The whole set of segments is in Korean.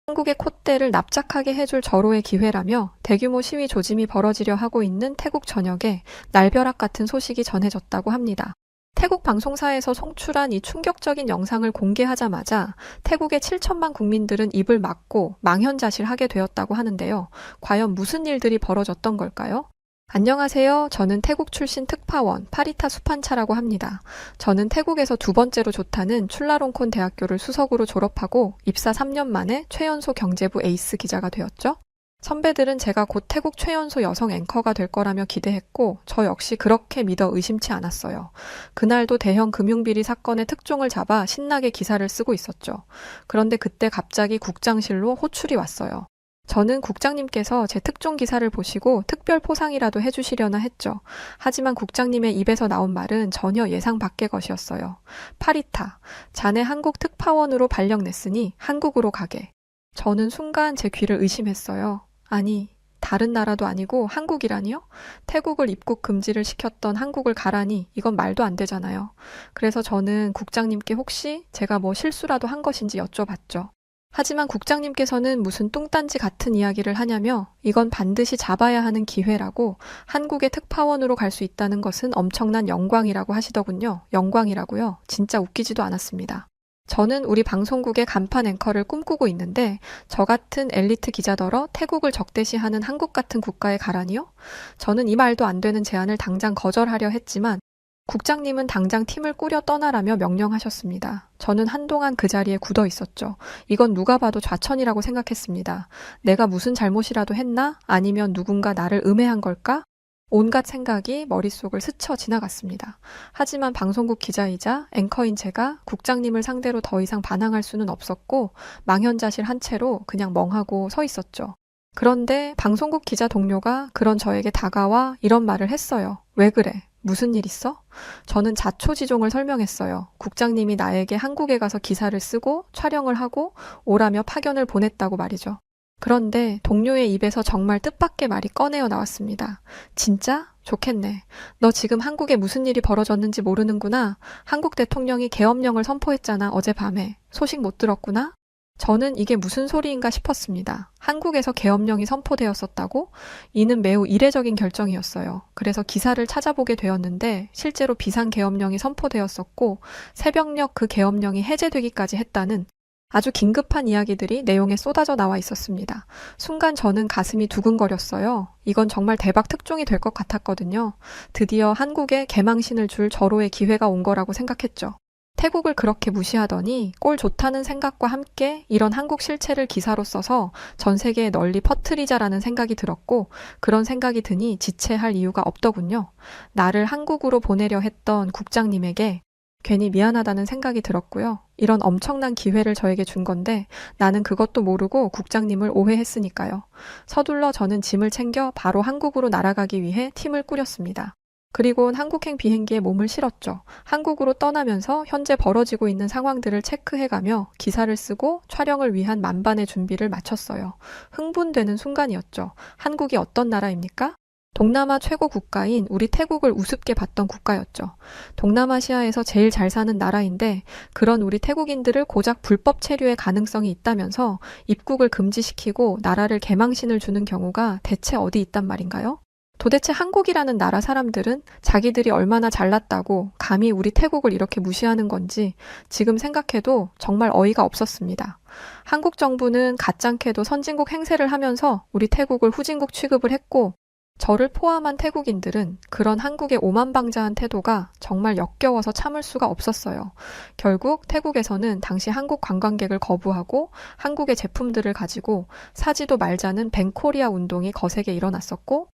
한국의 콧대를 납작하게 해줄 절호의 기회라며 대규모 시위 조짐이 벌어지려 하고 있는 태국 전역에 날벼락 같은 소식이 전해졌다고 합니다. 태국 방송사에서 송출한 이 충격적인 영상을 공개하자마자 태국의 7천만 국민들은 입을 막고 망연자실하게 되었다고 하는데요. 과연 무슨 일들이 벌어졌던 걸까요? 안녕하세요. 저는 태국 출신 특파원 파리타 수판차라고 합니다. 저는 태국에서 두 번째로 좋다는 출라롱콘 대학교를 수석으로 졸업하고 입사 3년 만에 최연소 경제부 에이스 기자가 되었죠. 선배들은 제가 곧 태국 최연소 여성 앵커가 될 거라며 기대했고 저 역시 그렇게 믿어 의심치 않았어요. 그날도 대형 금융비리 사건의 특종을 잡아 신나게 기사를 쓰고 있었죠. 그런데 그때 갑자기 국장실로 호출이 왔어요. 저는 국장님께서 제 특종 기사를 보시고 특별 포상이라도 해주시려나 했죠. 하지만 국장님의 입에서 나온 말은 전혀 예상 밖의 것이었어요. 파리타, 자네 한국 특파원으로 발령냈으니 한국으로 가게. 저는 순간 제 귀를 의심했어요. 아니, 다른 나라도 아니고 한국이라니요? 태국을 입국 금지를 시켰던 한국을 가라니 이건 말도 안 되잖아요. 그래서 저는 국장님께 혹시 제가 뭐 실수라도 한 것인지 여쭤봤죠. 하지만 국장님께서는 무슨 뚱딴지 같은 이야기를 하냐며 이건 반드시 잡아야 하는 기회라고 한국의 특파원으로 갈 수 있다는 것은 엄청난 영광이라고 하시더군요. 영광이라고요? 진짜 웃기지도 않았습니다. 저는 우리 방송국의 간판 앵커를 꿈꾸고 있는데 저 같은 엘리트 기자더러 태국을 적대시하는 한국 같은 국가에 가라니요? 저는 이 말도 안 되는 제안을 당장 거절하려 했지만 국장님은 당장 팀을 꾸려 떠나라며 명령하셨습니다. 저는 한동안 그 자리에 굳어 있었죠. 이건 누가 봐도 좌천이라고 생각했습니다. 내가 무슨 잘못이라도 했나? 아니면 누군가 나를 음해한 걸까? 온갖 생각이 머릿속을 스쳐 지나갔습니다. 하지만 방송국 기자이자 앵커인 제가 국장님을 상대로 더 이상 반항할 수는 없었고 망연자실 한 채로 그냥 멍하고 서 있었죠. 그런데 방송국 기자 동료가 그런 저에게 다가와 이런 말을 했어요. 왜 그래? 무슨 일 있어? 저는 자초지종을 설명했어요. 국장님이 나에게 한국에 가서 기사를 쓰고 촬영을 하고 오라며 파견을 보냈다고 말이죠. 그런데 동료의 입에서 정말 뜻밖의 말이 꺼내어 나왔습니다. 진짜? 좋겠네. 너 지금 한국에 무슨 일이 벌어졌는지 모르는구나. 한국 대통령이 계엄령을 선포했잖아, 어젯밤에. 소식 못 들었구나? 저는 이게 무슨 소리인가 싶었습니다. 한국에서 계엄령이 선포되었었다고? 이는 매우 이례적인 결정이었어요. 그래서 기사를 찾아보게 되었는데 실제로 비상계엄령이 선포되었었고 새벽녘 그 계엄령이 해제되기까지 했다는 아주 긴급한 이야기들이 내용에 쏟아져 나와 있었습니다. 순간 저는 가슴이 두근거렸어요. 이건 정말 대박 특종이 될 것 같았거든요. 드디어 한국에 개망신을 줄 절호의 기회가 온 거라고 생각했죠. 태국을 그렇게 무시하더니 꼴 좋다는 생각과 함께 이런 한국 실체를 기사로 써서 전 세계에 널리 퍼뜨리자라는 생각이 들었고 그런 생각이 드니 지체할 이유가 없더군요. 나를 한국으로 보내려 했던 국장님에게 괜히 미안하다는 생각이 들었고요. 이런 엄청난 기회를 저에게 준 건데 나는 그것도 모르고 국장님을 오해했으니까요. 서둘러 저는 짐을 챙겨 바로 한국으로 날아가기 위해 팀을 꾸렸습니다. 그리고는 한국행 비행기에 몸을 실었죠. 한국으로 떠나면서 현재 벌어지고 있는 상황들을 체크해가며 기사를 쓰고 촬영을 위한 만반의 준비를 마쳤어요. 흥분되는 순간이었죠. 한국이 어떤 나라입니까? 동남아 최고 국가인 우리 태국을 우습게 봤던 국가였죠. 동남아시아에서 제일 잘 사는 나라인데 그런 우리 태국인들을 고작 불법 체류의 가능성이 있다면서 입국을 금지시키고 나라를 개망신을 주는 경우가 대체 어디 있단 말인가요? 도대체 한국이라는 나라 사람들은 자기들이 얼마나 잘났다고 감히 우리 태국을 이렇게 무시하는 건지 지금 생각해도 정말 어이가 없었습니다. 한국 정부는 가짱케도 선진국 행세를 하면서 우리 태국을 후진국 취급을 했고 저를 포함한 태국인들은 그런 한국의 오만방자한 태도가 정말 역겨워서 참을 수가 없었어요. 결국 태국에서는 당시 한국 관광객을 거부하고 한국의 제품들을 가지고 사지도 말자는 뱅코리아 운동이 거세게 일어났었고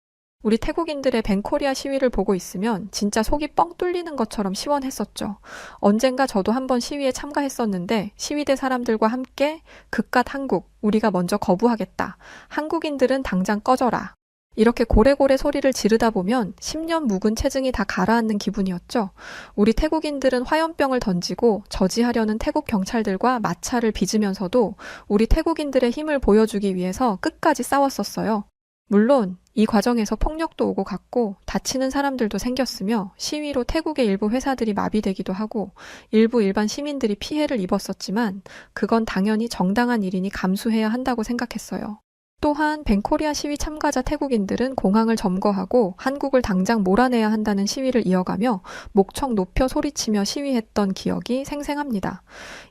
우리 태국인들의 뱅코리아 시위를 보고 있으면 진짜 속이 뻥 뚫리는 것처럼 시원했었죠. 언젠가 저도 한번 시위에 참가했었는데 시위대 사람들과 함께 그깟 한국, 우리가 먼저 거부하겠다. 한국인들은 당장 꺼져라. 이렇게 고래고래 소리를 지르다 보면 10년 묵은 체증이 다 가라앉는 기분이었죠. 우리 태국인들은 화염병을 던지고 저지하려는 태국 경찰들과 마찰을 빚으면서도 우리 태국인들의 힘을 보여주기 위해서 끝까지 싸웠었어요. 물론 이 과정에서 폭력도 오고 갔고 다치는 사람들도 생겼으며 시위로 태국의 일부 회사들이 마비되기도 하고 일부 일반 시민들이 피해를 입었었지만 그건 당연히 정당한 일이니 감수해야 한다고 생각했어요. 또한 벤코리아 시위 참가자 태국인들은 공항을 점거하고 한국을 당장 몰아내야 한다는 시위를 이어가며 목청 높여 소리치며 시위했던 기억이 생생합니다.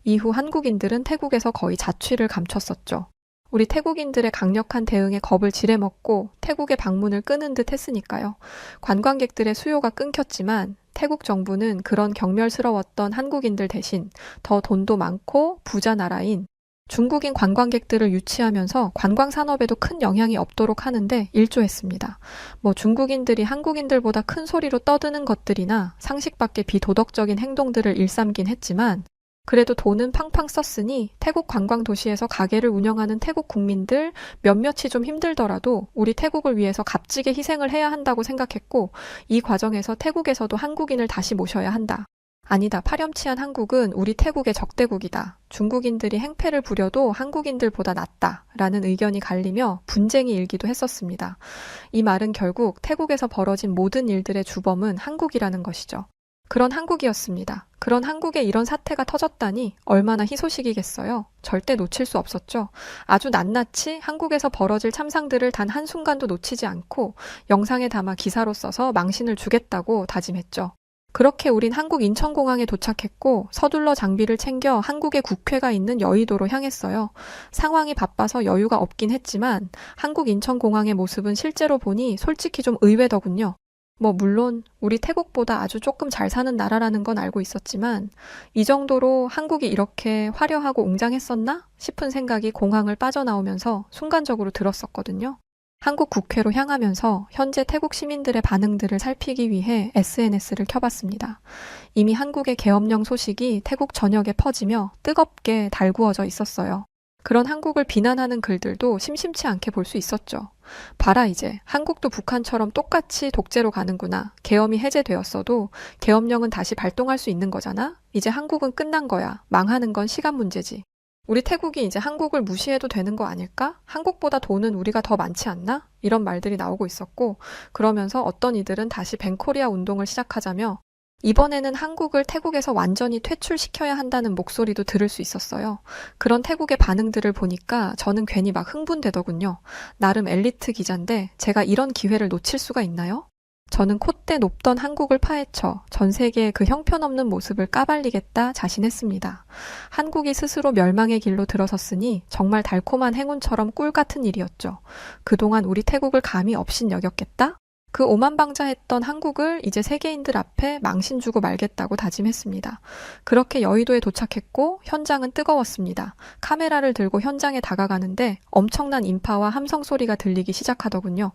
이후 한국인들은 태국에서 거의 자취를 감췄었죠. 우리 태국인들의 강력한 대응에 겁을 지레먹고 태국의 방문을 끄는 듯 했으니까요. 관광객들의 수요가 끊겼지만 태국 정부는 그런 경멸스러웠던 한국인들 대신 더 돈도 많고 부자 나라인 중국인 관광객들을 유치하면서 관광 산업에도 큰 영향이 없도록 하는데 일조했습니다. 중국인들이 한국인들보다 큰 소리로 떠드는 것들이나 상식 밖의 비도덕적인 행동들을 일삼긴 했지만 그래도 돈은 팡팡 썼으니 태국 관광 도시에서 가게를 운영하는 태국 국민들 몇몇이 좀 힘들더라도 우리 태국을 위해서 값지게 희생을 해야 한다고 생각했고 이 과정에서 태국에서도 한국인을 다시 모셔야 한다. 아니다. 파렴치한 한국은 우리 태국의 적대국이다. 중국인들이 행패를 부려도 한국인들보다 낫다. 라는 의견이 갈리며 분쟁이 일기도 했었습니다. 이 말은 결국 태국에서 벌어진 모든 일들의 주범은 한국이라는 것이죠. 그런 한국이었습니다. 그런 한국에 이런 사태가 터졌다니 얼마나 희소식이겠어요. 절대 놓칠 수 없었죠. 아주 낱낱이 한국에서 벌어질 참상들을 단 한순간도 놓치지 않고 영상에 담아 기사로 써서 망신을 주겠다고 다짐했죠. 그렇게 우린 한국 인천공항에 도착했고 서둘러 장비를 챙겨 한국의 국회가 있는 여의도로 향했어요. 상황이 바빠서 여유가 없긴 했지만 한국 인천공항의 모습은 실제로 보니 솔직히 좀 의외더군요. 물론 우리 태국보다 아주 조금 잘 사는 나라라는 건 알고 있었지만 이 정도로 한국이 이렇게 화려하고 웅장했었나 싶은 생각이 공항을 빠져나오면서 순간적으로 들었었거든요. 한국 국회로 향하면서 현재 태국 시민들의 반응들을 살피기 위해 SNS를 켜봤습니다. 이미 한국의 계엄령 소식이 태국 전역에 퍼지며 뜨겁게 달구어져 있었어요. 그런 한국을 비난하는 글들도 심심치 않게 볼 수 있었죠. 봐라 이제 한국도 북한처럼 똑같이 독재로 가는구나. 계엄이 해제되었어도 계엄령은 다시 발동할 수 있는 거잖아. 이제 한국은 끝난 거야. 망하는 건 시간 문제지. 우리 태국이 이제 한국을 무시해도 되는 거 아닐까? 한국보다 돈은 우리가 더 많지 않나? 이런 말들이 나오고 있었고 그러면서 어떤 이들은 다시 벤코리아 운동을 시작하자며 이번에는 한국을 태국에서 완전히 퇴출시켜야 한다는 목소리도 들을 수 있었어요. 그런 태국의 반응들을 보니까 저는 괜히 막 흥분되더군요. 나름 엘리트 기자인데 제가 이런 기회를 놓칠 수가 있나요? 저는 콧대 높던 한국을 파헤쳐 전 세계의 그 형편없는 모습을 까발리겠다 자신했습니다. 한국이 스스로 멸망의 길로 들어섰으니 정말 달콤한 행운처럼 꿀 같은 일이었죠. 그동안 우리 태국을 감히 없인 여겼겠다? 그 오만방자했던 한국을 이제 세계인들 앞에 망신 주고 말겠다고 다짐했습니다. 그렇게 여의도에 도착했고 현장은 뜨거웠습니다. 카메라를 들고 현장에 다가가는데 엄청난 인파와 함성 소리가 들리기 시작하더군요.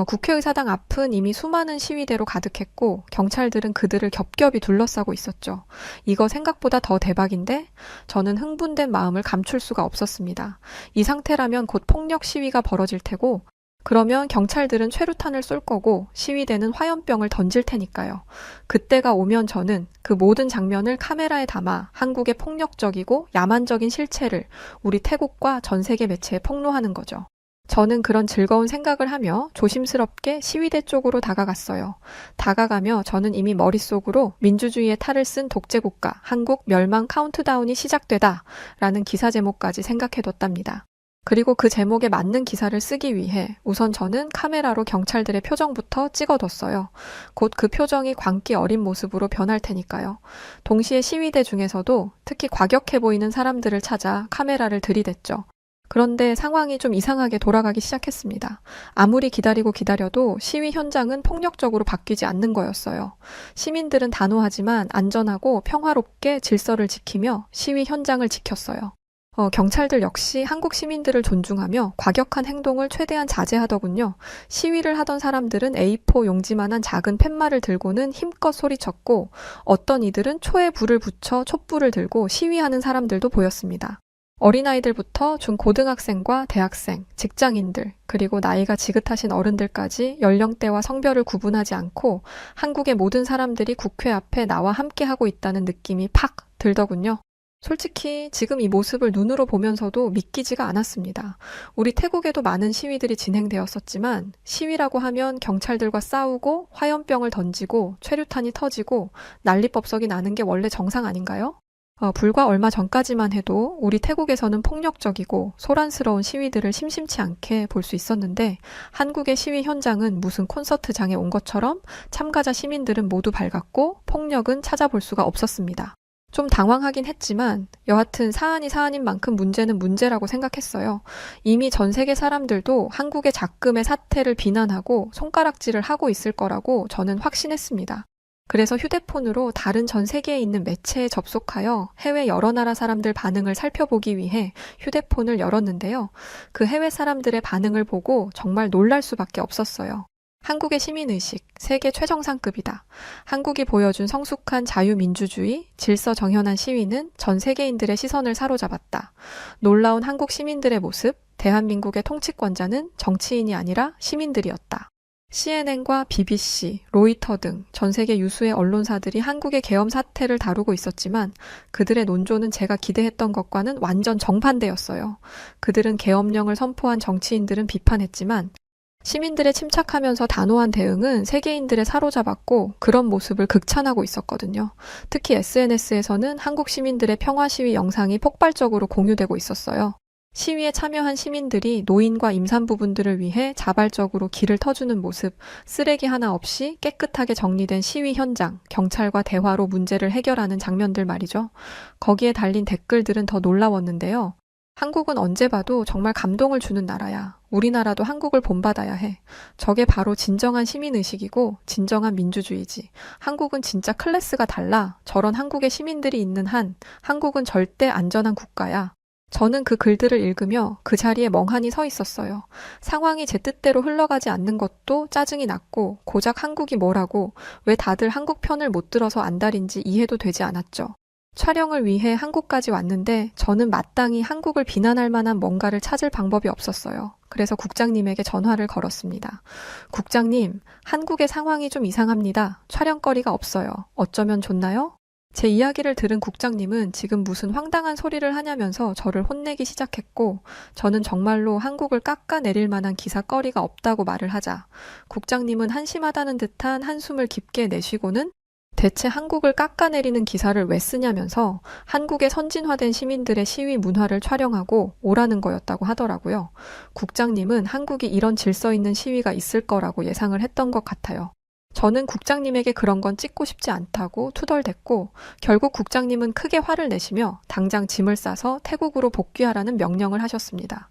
국회의사당 앞은 이미 수많은 시위대로 가득했고 경찰들은 그들을 겹겹이 둘러싸고 있었죠. 이거 생각보다 더 대박인데 저는 흥분된 마음을 감출 수가 없었습니다. 이 상태라면 곧 폭력 시위가 벌어질 테고 그러면 경찰들은 최루탄을 쏠 거고 시위대는 화염병을 던질 테니까요. 그때가 오면 저는 그 모든 장면을 카메라에 담아 한국의 폭력적이고 야만적인 실체를 우리 태국과 전 세계 매체에 폭로하는 거죠. 저는 그런 즐거운 생각을 하며 조심스럽게 시위대 쪽으로 다가갔어요. 다가가며 저는 이미 머릿속으로 민주주의의 탈을 쓴 독재국가 한국 멸망 카운트다운이 시작되다 라는 기사 제목까지 생각해뒀답니다. 그리고 그 제목에 맞는 기사를 쓰기 위해 우선 저는 카메라로 경찰들의 표정부터 찍어뒀어요. 곧 그 표정이 광기 어린 모습으로 변할 테니까요. 동시에 시위대 중에서도 특히 과격해 보이는 사람들을 찾아 카메라를 들이댔죠. 그런데 상황이 좀 이상하게 돌아가기 시작했습니다. 아무리 기다려도 시위 현장은 폭력적으로 바뀌지 않는 거였어요. 시민들은 단호하지만 안전하고 평화롭게 질서를 지키며 시위 현장을 지켰어요. 경찰들 역시 한국 시민들을 존중하며 과격한 행동을 최대한 자제하더군요. 시위를 하던 사람들은 A4 용지만한 작은 팻말을 들고는 힘껏 소리쳤고 어떤 이들은 초에 불을 붙여 촛불을 들고 시위하는 사람들도 보였습니다. 어린아이들부터 중고등학생과 대학생, 직장인들, 그리고 나이가 지긋하신 어른들까지 연령대와 성별을 구분하지 않고 한국의 모든 사람들이 국회 앞에 나와 함께하고 있다는 느낌이 팍 들더군요. 솔직히 지금 이 모습을 눈으로 보면서도 믿기지가 않았습니다. 우리 태국에도 많은 시위들이 진행되었었지만 시위라고 하면 경찰들과 싸우고 화염병을 던지고 최루탄이 터지고 난리법석이 나는 게 원래 정상 아닌가요? 불과 얼마 전까지만 해도 우리 태국에서는 폭력적이고 소란스러운 시위들을 심심치 않게 볼 수 있었는데 한국의 시위 현장은 무슨 콘서트장에 온 것처럼 참가자 시민들은 모두 밝았고 폭력은 찾아볼 수가 없었습니다. 좀 당황하긴 했지만 여하튼 사안이 사안인 만큼 문제는 문제라고 생각했어요. 이미 전 세계 사람들도 한국의 작금의 사태를 비난하고 손가락질을 하고 있을 거라고 저는 확신했습니다. 그래서 휴대폰으로 다른 전 세계에 있는 매체에 접속하여 해외 여러 나라 사람들 반응을 살펴보기 위해 휴대폰을 열었는데요. 그 해외 사람들의 반응을 보고 정말 놀랄 수밖에 없었어요. 한국의 시민의식, 세계 최정상급이다. 한국이 보여준 성숙한 자유민주주의, 질서 정연한 시위는 전 세계인들의 시선을 사로잡았다. 놀라운 한국 시민들의 모습, 대한민국의 통치권자는 정치인이 아니라 시민들이었다. CNN과 BBC, 로이터 등 전 세계 유수의 언론사들이 한국의 계엄 사태를 다루고 있었지만 그들의 논조는 제가 기대했던 것과는 완전 정반대였어요. 그들은 계엄령을 선포한 정치인들은 비판했지만 시민들의 침착하면서 단호한 대응은 세계인들의 사로잡았고 그런 모습을 극찬하고 있었거든요. 특히 SNS에서는 한국 시민들의 평화 시위 영상이 폭발적으로 공유되고 있었어요. 시위에 참여한 시민들이 노인과 임산부분들을 위해 자발적으로 길을 터주는 모습, 쓰레기 하나 없이 깨끗하게 정리된 시위 현장, 경찰과 대화로 문제를 해결하는 장면들 말이죠. 거기에 달린 댓글들은 더 놀라웠는데요. 한국은 언제 봐도 정말 감동을 주는 나라야. 우리나라도 한국을 본받아야 해. 저게 바로 진정한 시민의식이고 진정한 민주주의지. 한국은 진짜 클래스가 달라. 저런 한국의 시민들이 있는 한 한국은 절대 안전한 국가야. 저는 그 글들을 읽으며 그 자리에 멍하니 서 있었어요. 상황이 제 뜻대로 흘러가지 않는 것도 짜증이 났고 고작 한국이 뭐라고 왜 다들 한국 편을 못 들어서 안달인지 이해도 되지 않았죠. 촬영을 위해 한국까지 왔는데 저는 마땅히 한국을 비난할 만한 뭔가를 찾을 방법이 없었어요. 그래서 국장님에게 전화를 걸었습니다. 국장님, 한국의 상황이 좀 이상합니다. 촬영거리가 없어요. 어쩌면 좋나요? 제 이야기를 들은 국장님은 지금 무슨 황당한 소리를 하냐면서 저를 혼내기 시작했고 저는 정말로 한국을 깎아내릴 만한 기사거리가 없다고 말을 하자 국장님은 한심하다는 듯한 한숨을 깊게 내쉬고는 대체 한국을 깎아내리는 기사를 왜 쓰냐면서 한국의 선진화된 시민들의 시위 문화를 촬영하고 오라는 거였다고 하더라고요. 국장님은 한국이 이런 질서 있는 시위가 있을 거라고 예상을 했던 것 같아요. 저는 국장님에게 그런 건 찍고 싶지 않다고 투덜댔고 결국 국장님은 크게 화를 내시며 당장 짐을 싸서 태국으로 복귀하라는 명령을 하셨습니다.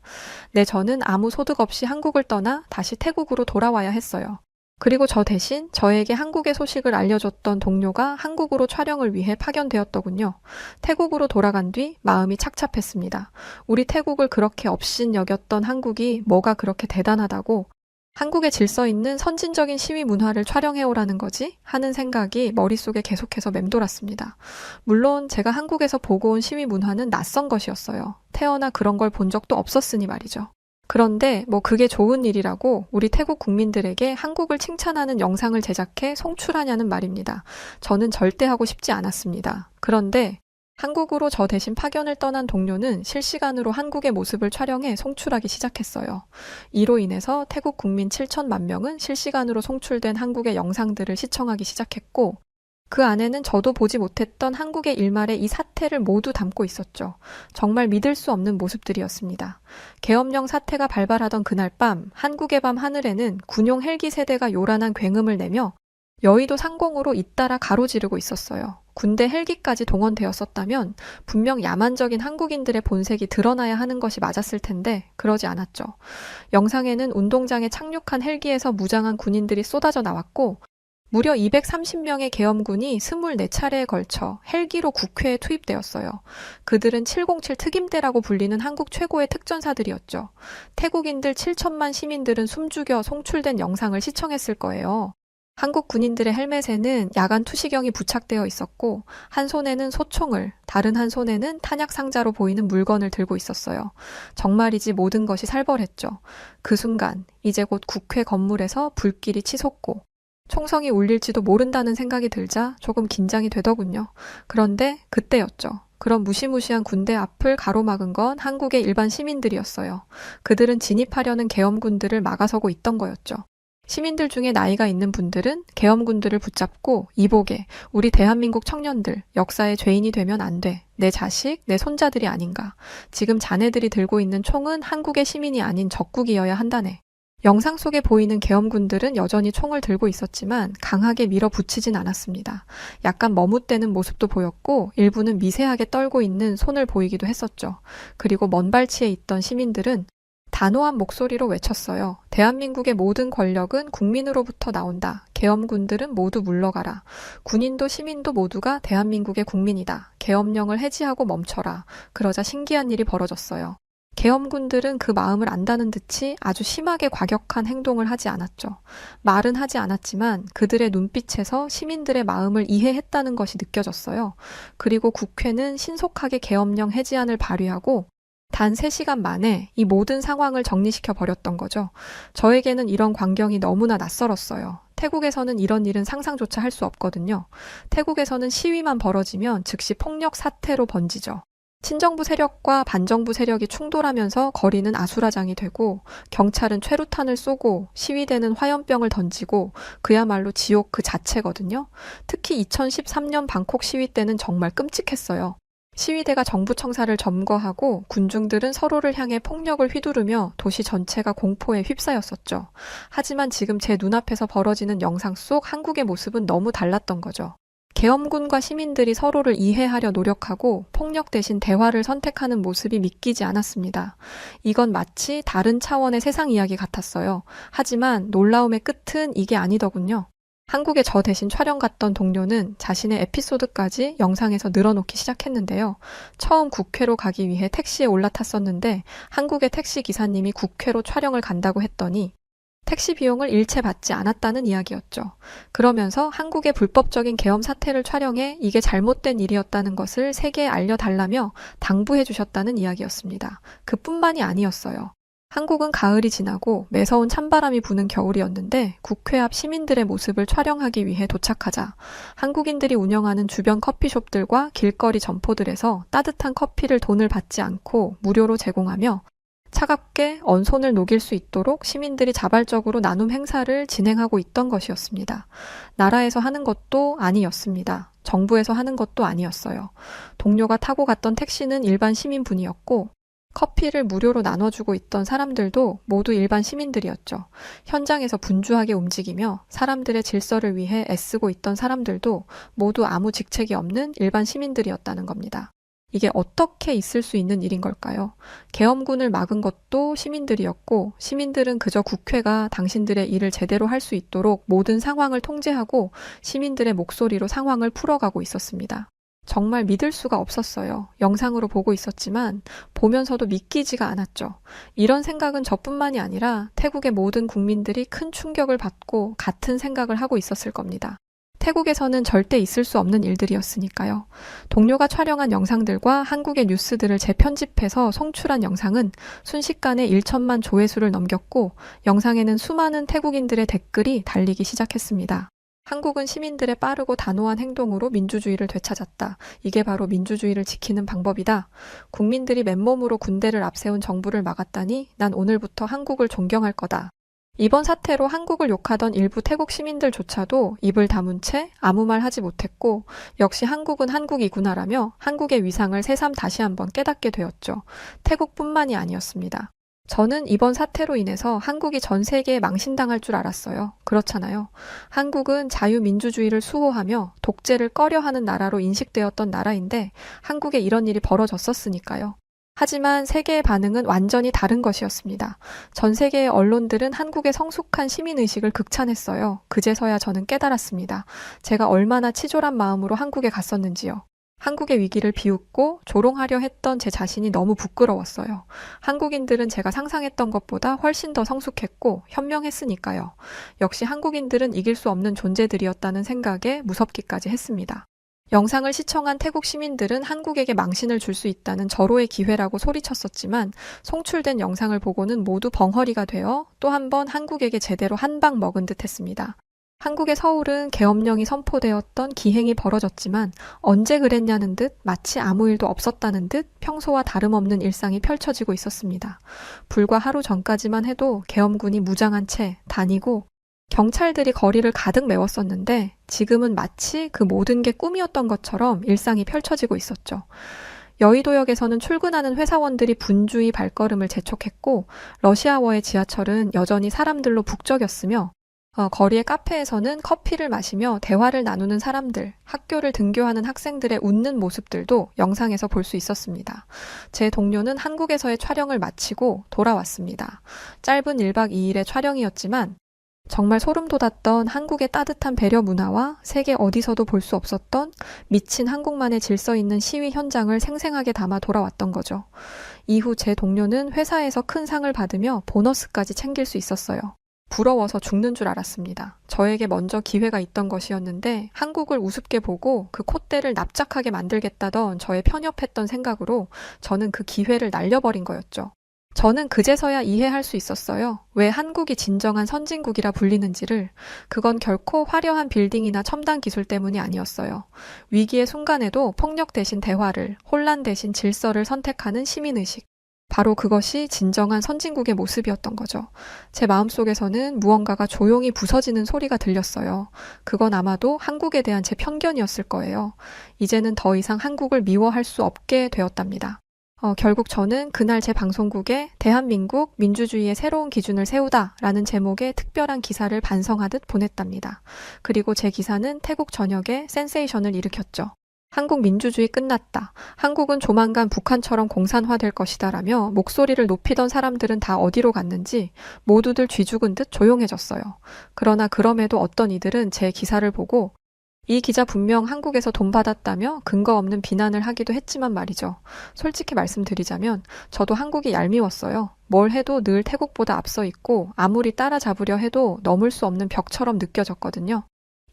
네, 저는 아무 소득 없이 한국을 떠나 다시 태국으로 돌아와야 했어요. 그리고 저 대신 저에게 한국의 소식을 알려줬던 동료가 한국으로 촬영을 위해 파견되었더군요. 태국으로 돌아간 뒤 마음이 착잡했습니다. 우리 태국을 그렇게 업신 여겼던 한국이 뭐가 그렇게 대단하다고 한국의 질서 있는 선진적인 시위 문화를 촬영해오라는 거지? 하는 생각이 머릿속에 계속해서 맴돌았습니다. 물론 제가 한국에서 보고 온 시위 문화는 낯선 것이었어요. 태어나 그런 걸 본 적도 없었으니 말이죠. 그런데 그게 좋은 일이라고 우리 태국 국민들에게 한국을 칭찬하는 영상을 제작해 송출하냐는 말입니다. 저는 절대 하고 싶지 않았습니다. 그런데 한국으로 저 대신 파견을 떠난 동료는 실시간으로 한국의 모습을 촬영해 송출하기 시작했어요. 이로 인해서 태국 국민 7천만 명은 실시간으로 송출된 한국의 영상들을 시청하기 시작했고 그 안에는 저도 보지 못했던 한국의 일말의 이 사태를 모두 담고 있었죠. 정말 믿을 수 없는 모습들이었습니다. 계엄령 사태가 발발하던 그날 밤 한국의 밤 하늘에는 군용 헬기 세대가 요란한 굉음을 내며 여의도 상공으로 잇따라 가로지르고 있었어요. 군대 헬기까지 동원되었었다면 분명 야만적인 한국인들의 본색이 드러나야 하는 것이 맞았을 텐데 그러지 않았죠. 영상에는 운동장에 착륙한 헬기에서 무장한 군인들이 쏟아져 나왔고 무려 230명의 계엄군이 24차례에 걸쳐 헬기로 국회에 투입되었어요. 그들은 707 특임대라고 불리는 한국 최고의 특전사들이었죠. 태국인들 7천만 시민들은 숨죽여 송출된 영상을 시청했을 거예요. 한국 군인들의 헬멧에는 야간 투시경이 부착되어 있었고 한 손에는 소총을, 다른 한 손에는 탄약 상자로 보이는 물건을 들고 있었어요. 정말이지 모든 것이 살벌했죠. 그 순간 이제 곧 국회 건물에서 불길이 치솟고 총성이 울릴지도 모른다는 생각이 들자 조금 긴장이 되더군요. 그런데 그때였죠. 그런 무시무시한 군대 앞을 가로막은 건 한국의 일반 시민들이었어요. 그들은 진입하려는 계엄군들을 막아서고 있던 거였죠. 시민들 중에 나이가 있는 분들은 계엄군들을 붙잡고 이보게 우리 대한민국 청년들 역사의 죄인이 되면 안 돼. 내 자식, 내 손자들이 아닌가. 지금 자네들이 들고 있는 총은 한국의 시민이 아닌 적국이어야 한다네. 영상 속에 보이는 계엄군들은 여전히 총을 들고 있었지만 강하게 밀어붙이진 않았습니다. 약간 머뭇대는 모습도 보였고 일부는 미세하게 떨고 있는 손을 보이기도 했었죠. 그리고 먼 발치에 있던 시민들은 단호한 목소리로 외쳤어요. 대한민국의 모든 권력은 국민으로부터 나온다. 계엄군들은 모두 물러가라. 군인도 시민도 모두가 대한민국의 국민이다. 계엄령을 해지하고 멈춰라. 그러자 신기한 일이 벌어졌어요. 계엄군들은 그 마음을 안다는 듯이 아주 심하게 과격한 행동을 하지 않았죠. 말은 하지 않았지만 그들의 눈빛에서 시민들의 마음을 이해했다는 것이 느껴졌어요. 그리고 국회는 신속하게 계엄령 해지안을 발의하고 단 3시간 만에 이 모든 상황을 정리시켜 버렸던 거죠. 저에게는 이런 광경이 너무나 낯설었어요. 태국에서는 이런 일은 상상조차 할 수 없거든요. 태국에서는 시위만 벌어지면 즉시 폭력 사태로 번지죠. 친정부 세력과 반정부 세력이 충돌하면서 거리는 아수라장이 되고 경찰은 최루탄을 쏘고 시위대는 화염병을 던지고 그야말로 지옥 그 자체거든요. 특히 2013년 방콕 시위 때는 정말 끔찍했어요. 시위대가 정부 청사를 점거하고 군중들은 서로를 향해 폭력을 휘두르며 도시 전체가 공포에 휩싸였었죠. 하지만 지금 제 눈앞에서 벌어지는 영상 속 한국의 모습은 너무 달랐던 거죠. 계엄군과 시민들이 서로를 이해하려 노력하고 폭력 대신 대화를 선택하는 모습이 믿기지 않았습니다. 이건 마치 다른 차원의 세상 이야기 같았어요. 하지만 놀라움의 끝은 이게 아니더군요. 한국에 저 대신 촬영 갔던 동료는 자신의 에피소드까지 영상에서 늘어놓기 시작했는데요. 처음 국회로 가기 위해 택시에 올라탔었는데 한국의 택시 기사님이 국회로 촬영을 간다고 했더니 택시 비용을 일체 받지 않았다는 이야기였죠. 그러면서 한국의 불법적인 계엄 사태를 촬영해 이게 잘못된 일이었다는 것을 세계에 알려달라며 당부해 주셨다는 이야기였습니다. 그뿐만이 아니었어요. 한국은 가을이 지나고 매서운 찬바람이 부는 겨울이었는데 국회 앞 시민들의 모습을 촬영하기 위해 도착하자 한국인들이 운영하는 주변 커피숍들과 길거리 점포들에서 따뜻한 커피를 돈을 받지 않고 무료로 제공하며 차갑게 언손을 녹일 수 있도록 시민들이 자발적으로 나눔 행사를 진행하고 있던 것이었습니다. 나라에서 하는 것도 아니었습니다. 정부에서 하는 것도 아니었어요. 동료가 타고 갔던 택시는 일반 시민분이었고 커피를 무료로 나눠주고 있던 사람들도 모두 일반 시민들이었죠. 현장에서 분주하게 움직이며 사람들의 질서를 위해 애쓰고 있던 사람들도 모두 아무 직책이 없는 일반 시민들이었다는 겁니다. 이게 어떻게 있을 수 있는 일인 걸까요? 계엄군을 막은 것도 시민들이었고 시민들은 그저 국회가 당신들의 일을 제대로 할 수 있도록 모든 상황을 통제하고 시민들의 목소리로 상황을 풀어가고 있었습니다. 정말 믿을 수가 없었어요. 영상으로 보고 있었지만 보면서도 믿기지가 않았죠. 이런 생각은 저뿐만이 아니라 태국의 모든 국민들이 큰 충격을 받고 같은 생각을 하고 있었을 겁니다. 태국에서는 절대 있을 수 없는 일들이었으니까요. 동료가 촬영한 영상들과 한국의 뉴스들을 재편집해서 송출한 영상은 순식간에 1천만 조회수를 넘겼고 영상에는 수많은 태국인들의 댓글이 달리기 시작했습니다. 한국은 시민들의 빠르고 단호한 행동으로 민주주의를 되찾았다. 이게 바로 민주주의를 지키는 방법이다. 국민들이 맨몸으로 군대를 앞세운 정부를 막았다니 난 오늘부터 한국을 존경할 거다. 이번 사태로 한국을 욕하던 일부 태국 시민들조차도 입을 다문 채 아무 말 하지 못했고 역시 한국은 한국이구나라며 한국의 위상을 새삼 다시 한번 깨닫게 되었죠. 태국뿐만이 아니었습니다. 저는 이번 사태로 인해서 한국이 전 세계에 망신당할 줄 알았어요. 그렇잖아요. 한국은 자유민주주의를 수호하며 독재를 꺼려하는 나라로 인식되었던 나라인데 한국에 이런 일이 벌어졌었으니까요. 하지만 세계의 반응은 완전히 다른 것이었습니다. 전 세계의 언론들은 한국의 성숙한 시민의식을 극찬했어요. 그제서야 저는 깨달았습니다. 제가 얼마나 치졸한 마음으로 한국에 갔었는지요. 한국의 위기를 비웃고 조롱하려 했던 제 자신이 너무 부끄러웠어요. 한국인들은 제가 상상했던 것보다 훨씬 더 성숙했고 현명했으니까요. 역시 한국인들은 이길 수 없는 존재들이었다는 생각에 무섭기까지 했습니다. 영상을 시청한 태국 시민들은 한국에게 망신을 줄 수 있다는 절호의 기회라고 소리쳤었지만 송출된 영상을 보고는 모두 벙어리가 되어 또 한 번 한국에게 제대로 한 방 먹은 듯 했습니다. 한국의 서울은 계엄령이 선포되었던 기행이 벌어졌지만 언제 그랬냐는 듯 마치 아무 일도 없었다는 듯 평소와 다름없는 일상이 펼쳐지고 있었습니다. 불과 하루 전까지만 해도 계엄군이 무장한 채 다니고 경찰들이 거리를 가득 메웠었는데 지금은 마치 그 모든 게 꿈이었던 것처럼 일상이 펼쳐지고 있었죠. 여의도역에서는 출근하는 회사원들이 분주히 발걸음을 재촉했고 러시아워의 지하철은 여전히 사람들로 북적였으며 거리의 카페에서는 커피를 마시며 대화를 나누는 사람들, 학교를 등교하는 학생들의 웃는 모습들도 영상에서 볼 수 있었습니다. 제 동료는 한국에서의 촬영을 마치고 돌아왔습니다. 짧은 1박 2일의 촬영이었지만 정말 소름 돋았던 한국의 따뜻한 배려 문화와 세계 어디서도 볼 수 없었던 미친 한국만의 질서 있는 시위 현장을 생생하게 담아 돌아왔던 거죠. 이후 제 동료는 회사에서 큰 상을 받으며 보너스까지 챙길 수 있었어요. 부러워서 죽는 줄 알았습니다. 저에게 먼저 기회가 있던 것이었는데 한국을 우습게 보고 그 콧대를 납작하게 만들겠다던 저의 편협했던 생각으로 저는 그 기회를 날려버린 거였죠. 저는 그제서야 이해할 수 있었어요. 왜 한국이 진정한 선진국이라 불리는지를. 그건 결코 화려한 빌딩이나 첨단 기술 때문이 아니었어요. 위기의 순간에도 폭력 대신 대화를, 혼란 대신 질서를 선택하는 시민의식. 바로 그것이 진정한 선진국의 모습이었던 거죠. 제 마음속에서는 무언가가 조용히 부서지는 소리가 들렸어요. 그건 아마도 한국에 대한 제 편견이었을 거예요. 이제는 더 이상 한국을 미워할 수 없게 되었답니다. 결국 저는 그날 제 방송국에 대한민국 민주주의의 새로운 기준을 세우다라는 제목의 특별한 기사를 반성하듯 보냈답니다. 그리고 제 기사는 태국 전역에 센세이션을 일으켰죠. 한국 민주주의 끝났다. 한국은 조만간 북한처럼 공산화될 것이다라며 목소리를 높이던 사람들은 다 어디로 갔는지 모두들 쥐죽은 듯 조용해졌어요. 그러나 그럼에도 어떤 이들은 제 기사를 보고 이 기자 분명 한국에서 돈 받았다며 근거 없는 비난을 하기도 했지만 말이죠. 솔직히 말씀드리자면 저도 한국이 얄미웠어요. 뭘 해도 늘 태국보다 앞서 있고 아무리 따라잡으려 해도 넘을 수 없는 벽처럼 느껴졌거든요.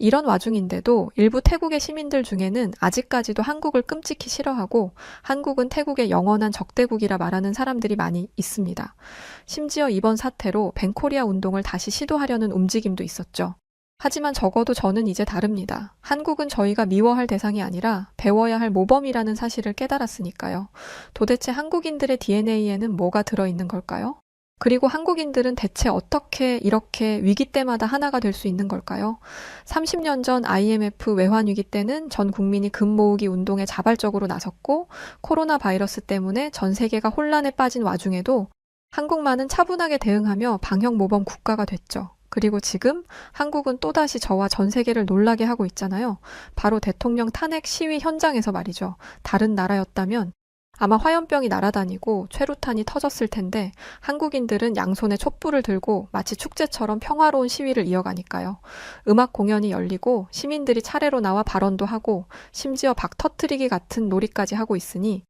이런 와중인데도 일부 태국의 시민들 중에는 아직까지도 한국을 끔찍히 싫어하고 한국은 태국의 영원한 적대국이라 말하는 사람들이 많이 있습니다. 심지어 이번 사태로 벤코리아 운동을 다시 시도하려는 움직임도 있었죠. 하지만 적어도 저는 이제 다릅니다. 한국은 저희가 미워할 대상이 아니라 배워야 할 모범이라는 사실을 깨달았으니까요. 도대체 한국인들의 DNA에는 뭐가 들어있는 걸까요? 그리고 한국인들은 대체 어떻게 이렇게 위기 때마다 하나가 될 수 있는 걸까요? 30년 전 IMF 외환위기 때는 전 국민이 금 모으기 운동에 자발적으로 나섰고 코로나 바이러스 때문에 전 세계가 혼란에 빠진 와중에도 한국만은 차분하게 대응하며 방역 모범 국가가 됐죠. 그리고 지금 한국은 또다시 저와 전 세계를 놀라게 하고 있잖아요. 바로 대통령 탄핵 시위 현장에서 말이죠. 다른 나라였다면 아마 화염병이 날아다니고 최루탄이 터졌을 텐데 한국인들은 양손에 촛불을 들고 마치 축제처럼 평화로운 시위를 이어가니까요. 음악 공연이 열리고 시민들이 차례로 나와 발언도 하고 심지어 박 터트리기 같은 놀이까지 하고 있으니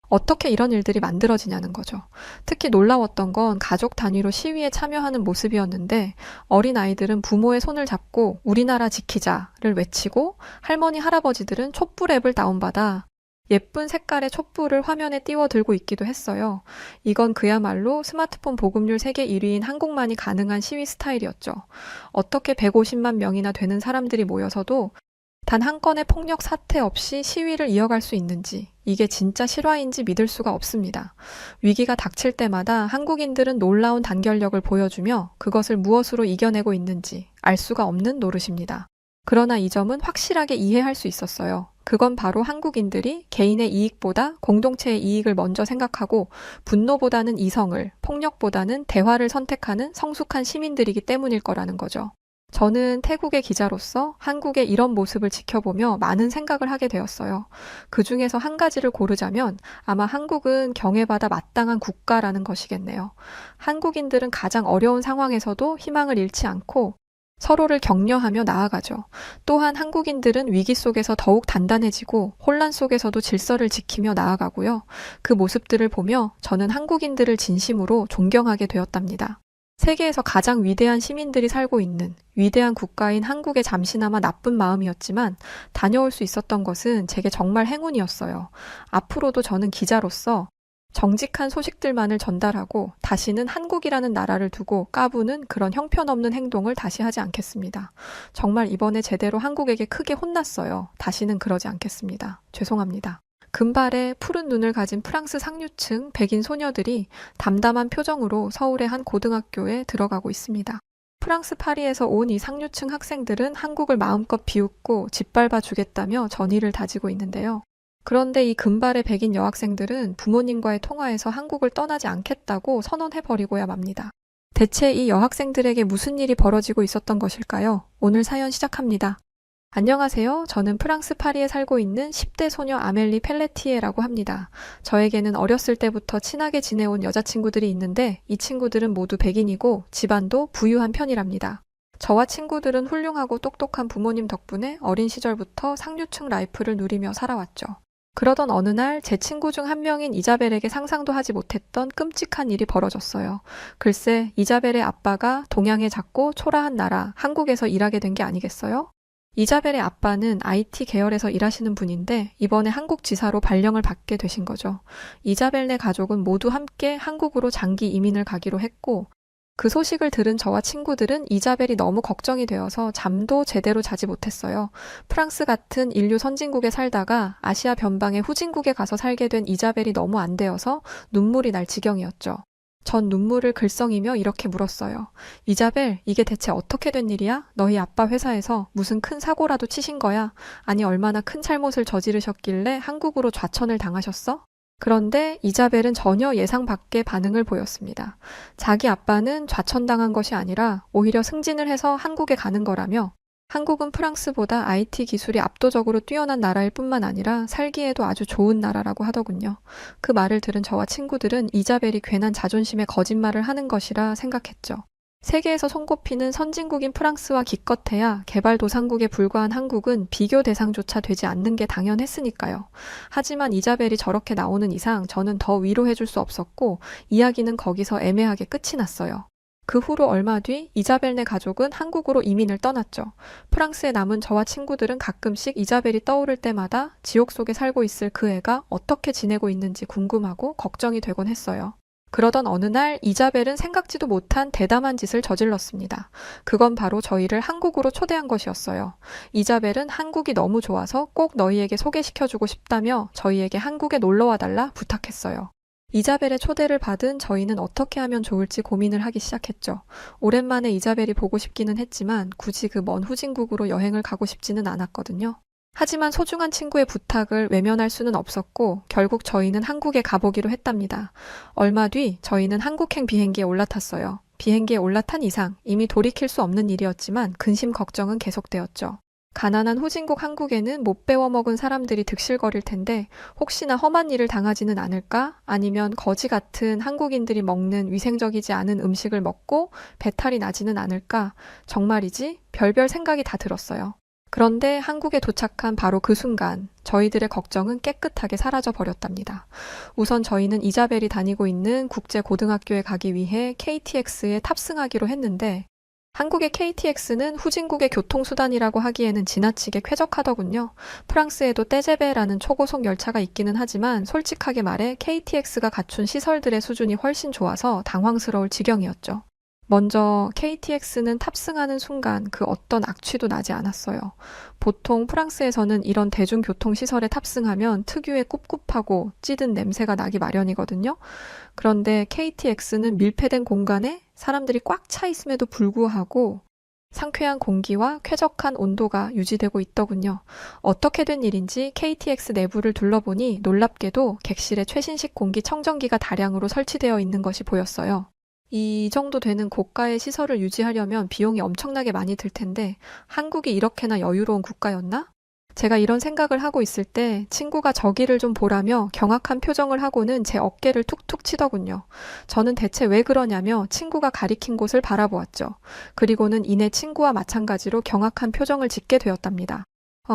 어떻게 이런 일들이 만들어지냐는 거죠. 특히 놀라웠던 건 가족 단위로 시위에 참여하는 모습이었는데 어린아이들은 부모의 손을 잡고 우리나라 지키자를 외치고 할머니 할아버지들은 촛불 앱을 다운받아 예쁜 색깔의 촛불을 화면에 띄워들고 있기도 했어요. 이건 그야말로 스마트폰 보급률 세계 1위인 한국만이 가능한 시위 스타일이었죠. 어떻게 150만 명이나 되는 사람들이 모여서도 단 한 건의 폭력 사태 없이 시위를 이어갈 수 있는지 이게 진짜 실화인지 믿을 수가 없습니다. 위기가 닥칠 때마다 한국인들은 놀라운 단결력을 보여주며 그것을 무엇으로 이겨내고 있는지 알 수가 없는 노릇입니다. 그러나 이 점은 확실하게 이해할 수 있었어요. 그건 바로 한국인들이 개인의 이익보다 공동체의 이익을 먼저 생각하고 분노보다는 이성을, 폭력보다는 대화를 선택하는 성숙한 시민들이기 때문일 거라는 거죠. 저는 태국의 기자로서 한국의 이런 모습을 지켜보며 많은 생각을 하게 되었어요. 그 중에서 한 가지를 고르자면 아마 한국은 경애받아 마땅한 국가라는 것이겠네요. 한국인들은 가장 어려운 상황에서도 희망을 잃지 않고 서로를 격려하며 나아가죠. 또한 한국인들은 위기 속에서 더욱 단단해지고 혼란 속에서도 질서를 지키며 나아가고요. 그 모습들을 보며 저는 한국인들을 진심으로 존경하게 되었답니다. 세계에서 가장 위대한 시민들이 살고 있는 위대한 국가인 한국에 잠시나마 나쁜 마음이었지만 다녀올 수 있었던 것은 제게 정말 행운이었어요. 앞으로도 저는 기자로서 정직한 소식들만을 전달하고 다시는 한국이라는 나라를 두고 까부는 그런 형편없는 행동을 다시 하지 않겠습니다. 정말 이번에 제대로 한국에게 크게 혼났어요. 다시는 그러지 않겠습니다. 죄송합니다. 금발에 푸른 눈을 가진 프랑스 상류층 백인 소녀들이 담담한 표정으로 서울의 한 고등학교에 들어가고 있습니다. 프랑스 파리에서 온 이 상류층 학생들은 한국을 마음껏 비웃고 짓밟아 주겠다며 전의를 다지고 있는데요. 그런데 이 금발의 백인 여학생들은 부모님과의 통화에서 한국을 떠나지 않겠다고 선언해버리고야 맙니다. 대체 이 여학생들에게 무슨 일이 벌어지고 있었던 것일까요? 오늘 사연 시작합니다. 안녕하세요. 저는 프랑스 파리에 살고 있는 10대 소녀 아멜리 펠레티에라고 합니다. 저에게는 어렸을 때부터 친하게 지내온 여자친구들이 있는데 이 친구들은 모두 백인이고 집안도 부유한 편이랍니다. 저와 친구들은 훌륭하고 똑똑한 부모님 덕분에 어린 시절부터 상류층 라이프를 누리며 살아왔죠. 그러던 어느 날 제 친구 중 한 명인 이자벨에게 상상도 하지 못했던 끔찍한 일이 벌어졌어요. 글쎄, 이자벨의 아빠가 동양의 작고 초라한 나라 한국에서 일하게 된 게 아니겠어요? 이자벨의 아빠는 IT 계열에서 일하시는 분인데 이번에 한국 지사로 발령을 받게 되신 거죠. 이자벨네 가족은 모두 함께 한국으로 장기 이민을 가기로 했고 그 소식을 들은 저와 친구들은 이자벨이 너무 걱정이 되어서 잠도 제대로 자지 못했어요. 프랑스 같은 인류 선진국에 살다가 아시아 변방의 후진국에 가서 살게 된 이자벨이 너무 안 되어서 눈물이 날 지경이었죠. 전 눈물을 글썽이며 이렇게 물었어요. 이자벨, 이게 대체 어떻게 된 일이야? 너희 아빠 회사에서 무슨 큰 사고라도 치신 거야? 아니 얼마나 큰 잘못을 저지르셨길래 한국으로 좌천을 당하셨어? 그런데 이자벨은 전혀 예상 밖의 반응을 보였습니다. 자기 아빠는 좌천당한 것이 아니라 오히려 승진을 해서 한국에 가는 거라며 한국은 프랑스보다 IT 기술이 압도적으로 뛰어난 나라일 뿐만 아니라 살기에도 아주 좋은 나라라고 하더군요. 그 말을 들은 저와 친구들은 이자벨이 괜한 자존심에 거짓말을 하는 것이라 생각했죠. 세계에서 손꼽히는 선진국인 프랑스와 기껏해야 개발도상국에 불과한 한국은 비교 대상조차 되지 않는 게 당연했으니까요. 하지만 이자벨이 저렇게 나오는 이상 저는 더 위로해줄 수 없었고 이야기는 거기서 애매하게 끝이 났어요. 그 후로 얼마 뒤 이자벨네 가족은 한국으로 이민을 떠났죠. 프랑스에 남은 저와 친구들은 가끔씩 이자벨이 떠오를 때마다 지옥 속에 살고 있을 그 애가 어떻게 지내고 있는지 궁금하고 걱정이 되곤 했어요. 그러던 어느 날 이자벨은 생각지도 못한 대담한 짓을 저질렀습니다. 그건 바로 저희를 한국으로 초대한 것이었어요. 이자벨은 한국이 너무 좋아서 꼭 너희에게 소개시켜주고 싶다며 저희에게 한국에 놀러와달라 부탁했어요. 이자벨의 초대를 받은 저희는 어떻게 하면 좋을지 고민을 하기 시작했죠. 오랜만에 이자벨이 보고 싶기는 했지만 굳이 그 먼 후진국으로 여행을 가고 싶지는 않았거든요. 하지만 소중한 친구의 부탁을 외면할 수는 없었고 결국 저희는 한국에 가보기로 했답니다. 얼마 뒤 저희는 한국행 비행기에 올라탔어요. 비행기에 올라탄 이상 이미 돌이킬 수 없는 일이었지만 근심 걱정은 계속되었죠. 가난한 후진국 한국에는 못 배워먹은 사람들이 득실거릴 텐데 혹시나 험한 일을 당하지는 않을까? 아니면 거지 같은 한국인들이 먹는 위생적이지 않은 음식을 먹고 배탈이 나지는 않을까? 정말이지? 별별 생각이 다 들었어요. 그런데 한국에 도착한 바로 그 순간 저희들의 걱정은 깨끗하게 사라져 버렸답니다. 우선 저희는 이자벨이 다니고 있는 국제고등학교에 가기 위해 KTX에 탑승하기로 했는데 한국의 KTX는 후진국의 교통수단이라고 하기에는 지나치게 쾌적하더군요. 프랑스에도 떼제베라는 초고속 열차가 있기는 하지만 솔직하게 말해 KTX가 갖춘 시설들의 수준이 훨씬 좋아서 당황스러울 지경이었죠. 먼저 KTX는 탑승하는 순간 그 어떤 악취도 나지 않았어요. 보통 프랑스에서는 이런 대중교통시설에 탑승하면 특유의 꿉꿉하고 찌든 냄새가 나기 마련이거든요. 그런데 KTX는 밀폐된 공간에 사람들이 꽉 차 있음에도 불구하고 상쾌한 공기와 쾌적한 온도가 유지되고 있더군요. 어떻게 된 일인지 KTX 내부를 둘러보니 놀랍게도 객실에 최신식 공기청정기가 다량으로 설치되어 있는 것이 보였어요. 이 정도 되는 고가의 시설을 유지하려면 비용이 엄청나게 많이 들 텐데 한국이 이렇게나 여유로운 국가였나? 제가 이런 생각을 하고 있을 때 친구가 저기를 좀 보라며 경악한 표정을 하고는 제 어깨를 툭툭 치더군요. 저는 대체 왜 그러냐며 친구가 가리킨 곳을 바라보았죠. 그리고는 이내 친구와 마찬가지로 경악한 표정을 짓게 되었답니다.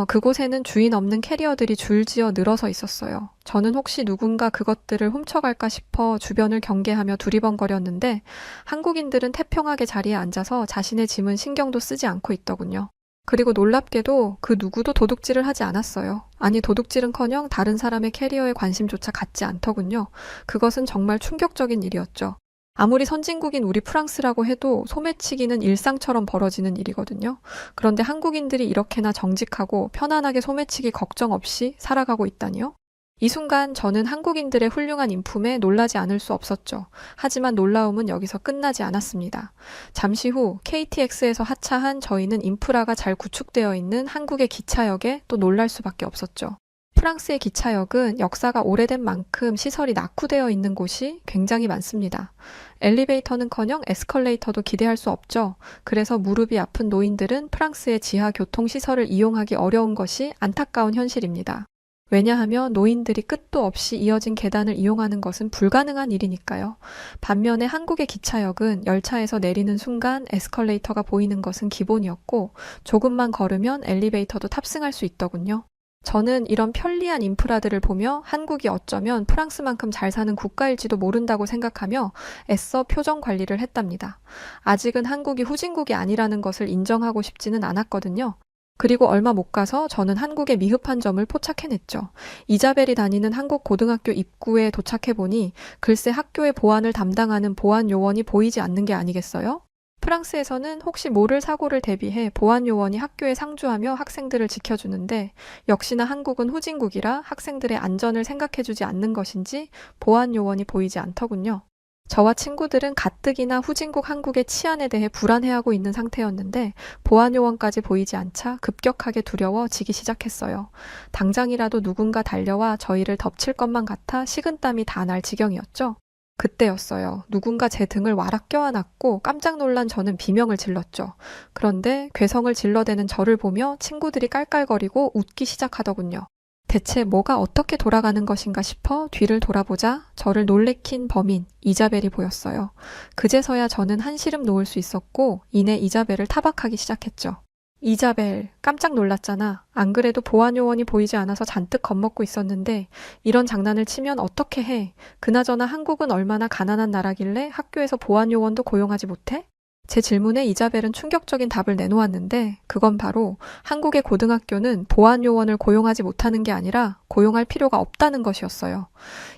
그곳에는 주인 없는 캐리어들이 줄지어 늘어서 있었어요. 저는 혹시 누군가 그것들을 훔쳐갈까 싶어 주변을 경계하며 두리번거렸는데 한국인들은 태평하게 자리에 앉아서 자신의 짐은 신경도 쓰지 않고 있더군요. 그리고 놀랍게도 그 누구도 도둑질을 하지 않았어요. 아니, 도둑질은커녕 다른 사람의 캐리어에 관심조차 갖지 않더군요. 그것은 정말 충격적인 일이었죠. 아무리 선진국인 우리 프랑스라고 해도 소매치기는 일상처럼 벌어지는 일이거든요. 그런데 한국인들이 이렇게나 정직하고 편안하게 소매치기 걱정 없이 살아가고 있다니요? 이 순간 저는 한국인들의 훌륭한 인품에 놀라지 않을 수 없었죠. 하지만 놀라움은 여기서 끝나지 않았습니다. 잠시 후 KTX에서 하차한 저희는 인프라가 잘 구축되어 있는 한국의 기차역에 또 놀랄 수밖에 없었죠. 프랑스의 기차역은 역사가 오래된 만큼 시설이 낙후되어 있는 곳이 굉장히 많습니다. 엘리베이터는커녕 에스컬레이터도 기대할 수 없죠. 그래서 무릎이 아픈 노인들은 프랑스의 지하 교통시설을 이용하기 어려운 것이 안타까운 현실입니다. 왜냐하면 노인들이 끝도 없이 이어진 계단을 이용하는 것은 불가능한 일이니까요. 반면에 한국의 기차역은 열차에서 내리는 순간 에스컬레이터가 보이는 것은 기본이었고 조금만 걸으면 엘리베이터도 탑승할 수 있더군요. 저는 이런 편리한 인프라들을 보며 한국이 어쩌면 프랑스만큼 잘 사는 국가일지도 모른다고 생각하며 애써 표정 관리를 했답니다. 아직은 한국이 후진국이 아니라는 것을 인정하고 싶지는 않았거든요. 그리고 얼마 못 가서 저는 한국의 미흡한 점을 포착해냈죠. 이자벨이 다니는 한국 고등학교 입구에 도착해보니 글쎄 학교의 보안을 담당하는 보안 요원이 보이지 않는 게 아니겠어요? 프랑스에서는 혹시 모를 사고를 대비해 보안 요원이 학교에 상주하며 학생들을 지켜주는데 역시나 한국은 후진국이라 학생들의 안전을 생각해주지 않는 것인지 보안 요원이 보이지 않더군요. 저와 친구들은 가뜩이나 후진국 한국의 치안에 대해 불안해하고 있는 상태였는데 보안 요원까지 보이지 않자 급격하게 두려워지기 시작했어요. 당장이라도 누군가 달려와 저희를 덮칠 것만 같아 식은땀이 다 날 지경이었죠. 그때였어요. 누군가 제 등을 와락 껴안았고 깜짝 놀란 저는 비명을 질렀죠. 그런데 괴성을 질러대는 저를 보며 친구들이 깔깔거리고 웃기 시작하더군요. 대체 뭐가 어떻게 돌아가는 것인가 싶어 뒤를 돌아보자 저를 놀래킨 범인 이자벨이 보였어요. 그제서야 저는 한시름 놓을 수 있었고 이내 이자벨을 타박하기 시작했죠. 이자벨, 깜짝 놀랐잖아. 안 그래도 보안 요원이 보이지 않아서 잔뜩 겁먹고 있었는데 이런 장난을 치면 어떻게 해? 그나저나 한국은 얼마나 가난한 나라길래 학교에서 보안 요원도 고용하지 못해? 제 질문에 이자벨은 충격적인 답을 내놓았는데 그건 바로 한국의 고등학교는 보안 요원을 고용하지 못하는 게 아니라 고용할 필요가 없다는 것이었어요.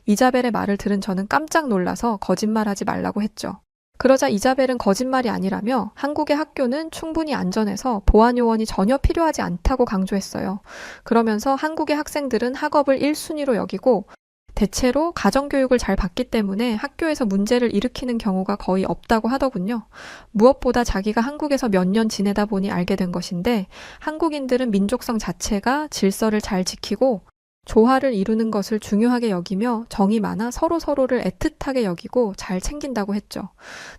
이자벨의 말을 들은 저는 깜짝 놀라서 거짓말하지 말라고 했죠. 그러자 이자벨은 거짓말이 아니라며 한국의 학교는 충분히 안전해서 보안 요원이 전혀 필요하지 않다고 강조했어요. 그러면서 한국의 학생들은 학업을 1순위로 여기고 대체로 가정교육을 잘 받기 때문에 학교에서 문제를 일으키는 경우가 거의 없다고 하더군요. 무엇보다 자기가 한국에서 몇 년 지내다 보니 알게 된 것인데 한국인들은 민족성 자체가 질서를 잘 지키고 조화를 이루는 것을 중요하게 여기며 정이 많아 서로서로를 애틋하게 여기고 잘 챙긴다고 했죠.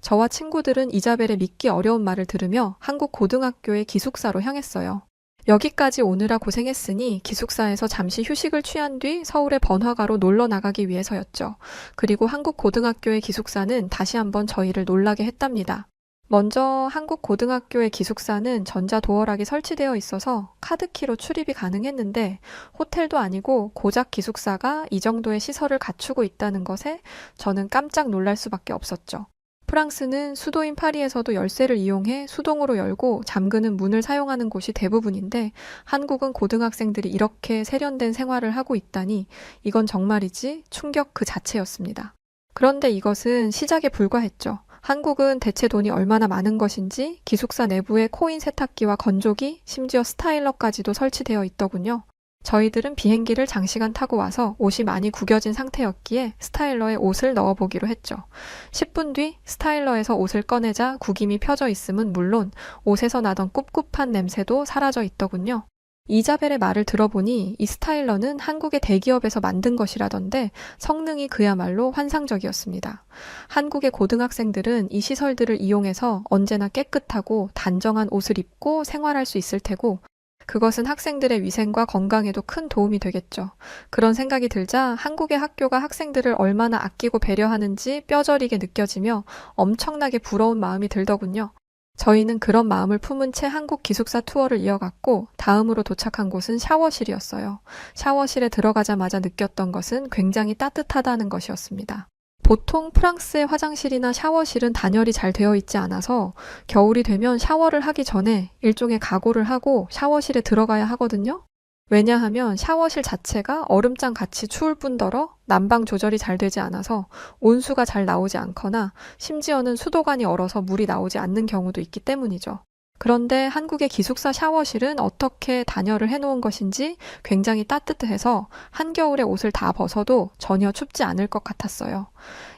저와 친구들은 이자벨의 믿기 어려운 말을 들으며 한국 고등학교의 기숙사로 향했어요. 여기까지 오느라 고생했으니 기숙사에서 잠시 휴식을 취한 뒤 서울의 번화가로 놀러 나가기 위해서였죠. 그리고 한국 고등학교의 기숙사는 다시 한번 저희를 놀라게 했답니다. 먼저 한국 고등학교의 기숙사는 전자도어락이 설치되어 있어서 카드키로 출입이 가능했는데 호텔도 아니고 고작 기숙사가 이 정도의 시설을 갖추고 있다는 것에 저는 깜짝 놀랄 수밖에 없었죠. 프랑스는 수도인 파리에서도 열쇠를 이용해 수동으로 열고 잠그는 문을 사용하는 곳이 대부분인데 한국은 고등학생들이 이렇게 세련된 생활을 하고 있다니 이건 정말이지 충격 그 자체였습니다. 그런데 이것은 시작에 불과했죠. 한국은 대체 돈이 얼마나 많은 것인지 기숙사 내부에 코인 세탁기와 건조기, 심지어 스타일러까지도 설치되어 있더군요. 저희들은 비행기를 장시간 타고 와서 옷이 많이 구겨진 상태였기에 스타일러에 옷을 넣어보기로 했죠. 10분 뒤 스타일러에서 옷을 꺼내자 구김이 펴져 있음은 물론 옷에서 나던 꿉꿉한 냄새도 사라져 있더군요. 이자벨의 말을 들어보니 이 스타일러는 한국의 대기업에서 만든 것이라던데 성능이 그야말로 환상적이었습니다. 한국의 고등학생들은 이 시설들을 이용해서 언제나 깨끗하고 단정한 옷을 입고 생활할 수 있을 테고 그것은 학생들의 위생과 건강에도 큰 도움이 되겠죠. 그런 생각이 들자 한국의 학교가 학생들을 얼마나 아끼고 배려하는지 뼈저리게 느껴지며 엄청나게 부러운 마음이 들더군요. 저희는 그런 마음을 품은 채 한국 기숙사 투어를 이어갔고 다음으로 도착한 곳은 샤워실이었어요. 샤워실에 들어가자마자 느꼈던 것은 굉장히 따뜻하다는 것이었습니다. 보통 프랑스의 화장실이나 샤워실은 단열이 잘 되어 있지 않아서 겨울이 되면 샤워를 하기 전에 일종의 각오를 하고 샤워실에 들어가야 하거든요. 왜냐하면 샤워실 자체가 얼음장 같이 추울 뿐더러 난방 조절이 잘 되지 않아서 온수가 잘 나오지 않거나 심지어는 수도관이 얼어서 물이 나오지 않는 경우도 있기 때문이죠. 그런데 한국의 기숙사 샤워실은 어떻게 단열을 해놓은 것인지 굉장히 따뜻해서 한겨울에 옷을 다 벗어도 전혀 춥지 않을 것 같았어요.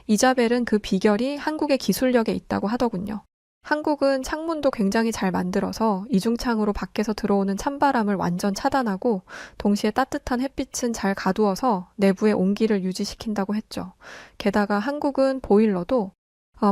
이자벨은 그 비결이 한국의 기술력에 있다고 하더군요. 한국은 창문도 굉장히 잘 만들어서 이중창으로 밖에서 들어오는 찬바람을 완전 차단하고 동시에 따뜻한 햇빛은 잘 가두어서 내부의 온기를 유지시킨다고 했죠. 게다가 한국은 보일러도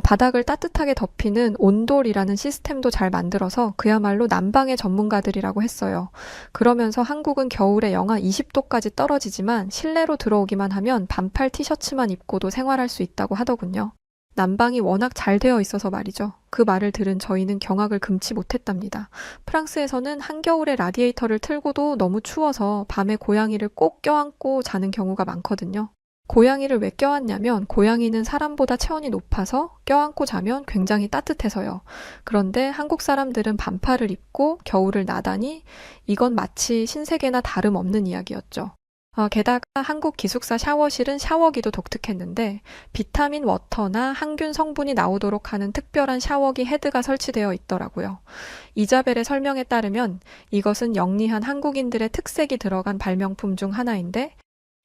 바닥을 따뜻하게 덮이는 온돌이라는 시스템도 잘 만들어서 그야말로 난방의 전문가들이라고 했어요. 그러면서 한국은 겨울에 영하 20도까지 떨어지지만 실내로 들어오기만 하면 반팔 티셔츠만 입고도 생활할 수 있다고 하더군요. 난방이 워낙 잘 되어 있어서 말이죠. 그 말을 들은 저희는 경악을 금치 못했답니다. 프랑스에서는 한겨울에 라디에이터를 틀고도 너무 추워서 밤에 고양이를 꼭 껴안고 자는 경우가 많거든요. 고양이를 왜 껴안냐면 고양이는 사람보다 체온이 높아서 껴안고 자면 굉장히 따뜻해서요. 그런데 한국 사람들은 반팔을 입고 겨울을 나다니 이건 마치 신세계나 다름없는 이야기였죠. 게다가 한국 기숙사 샤워실은 샤워기도 독특했는데 비타민 워터나 항균 성분이 나오도록 하는 특별한 샤워기 헤드가 설치되어 있더라고요. 이자벨의 설명에 따르면 이것은 영리한 한국인들의 특색이 들어간 발명품 중 하나인데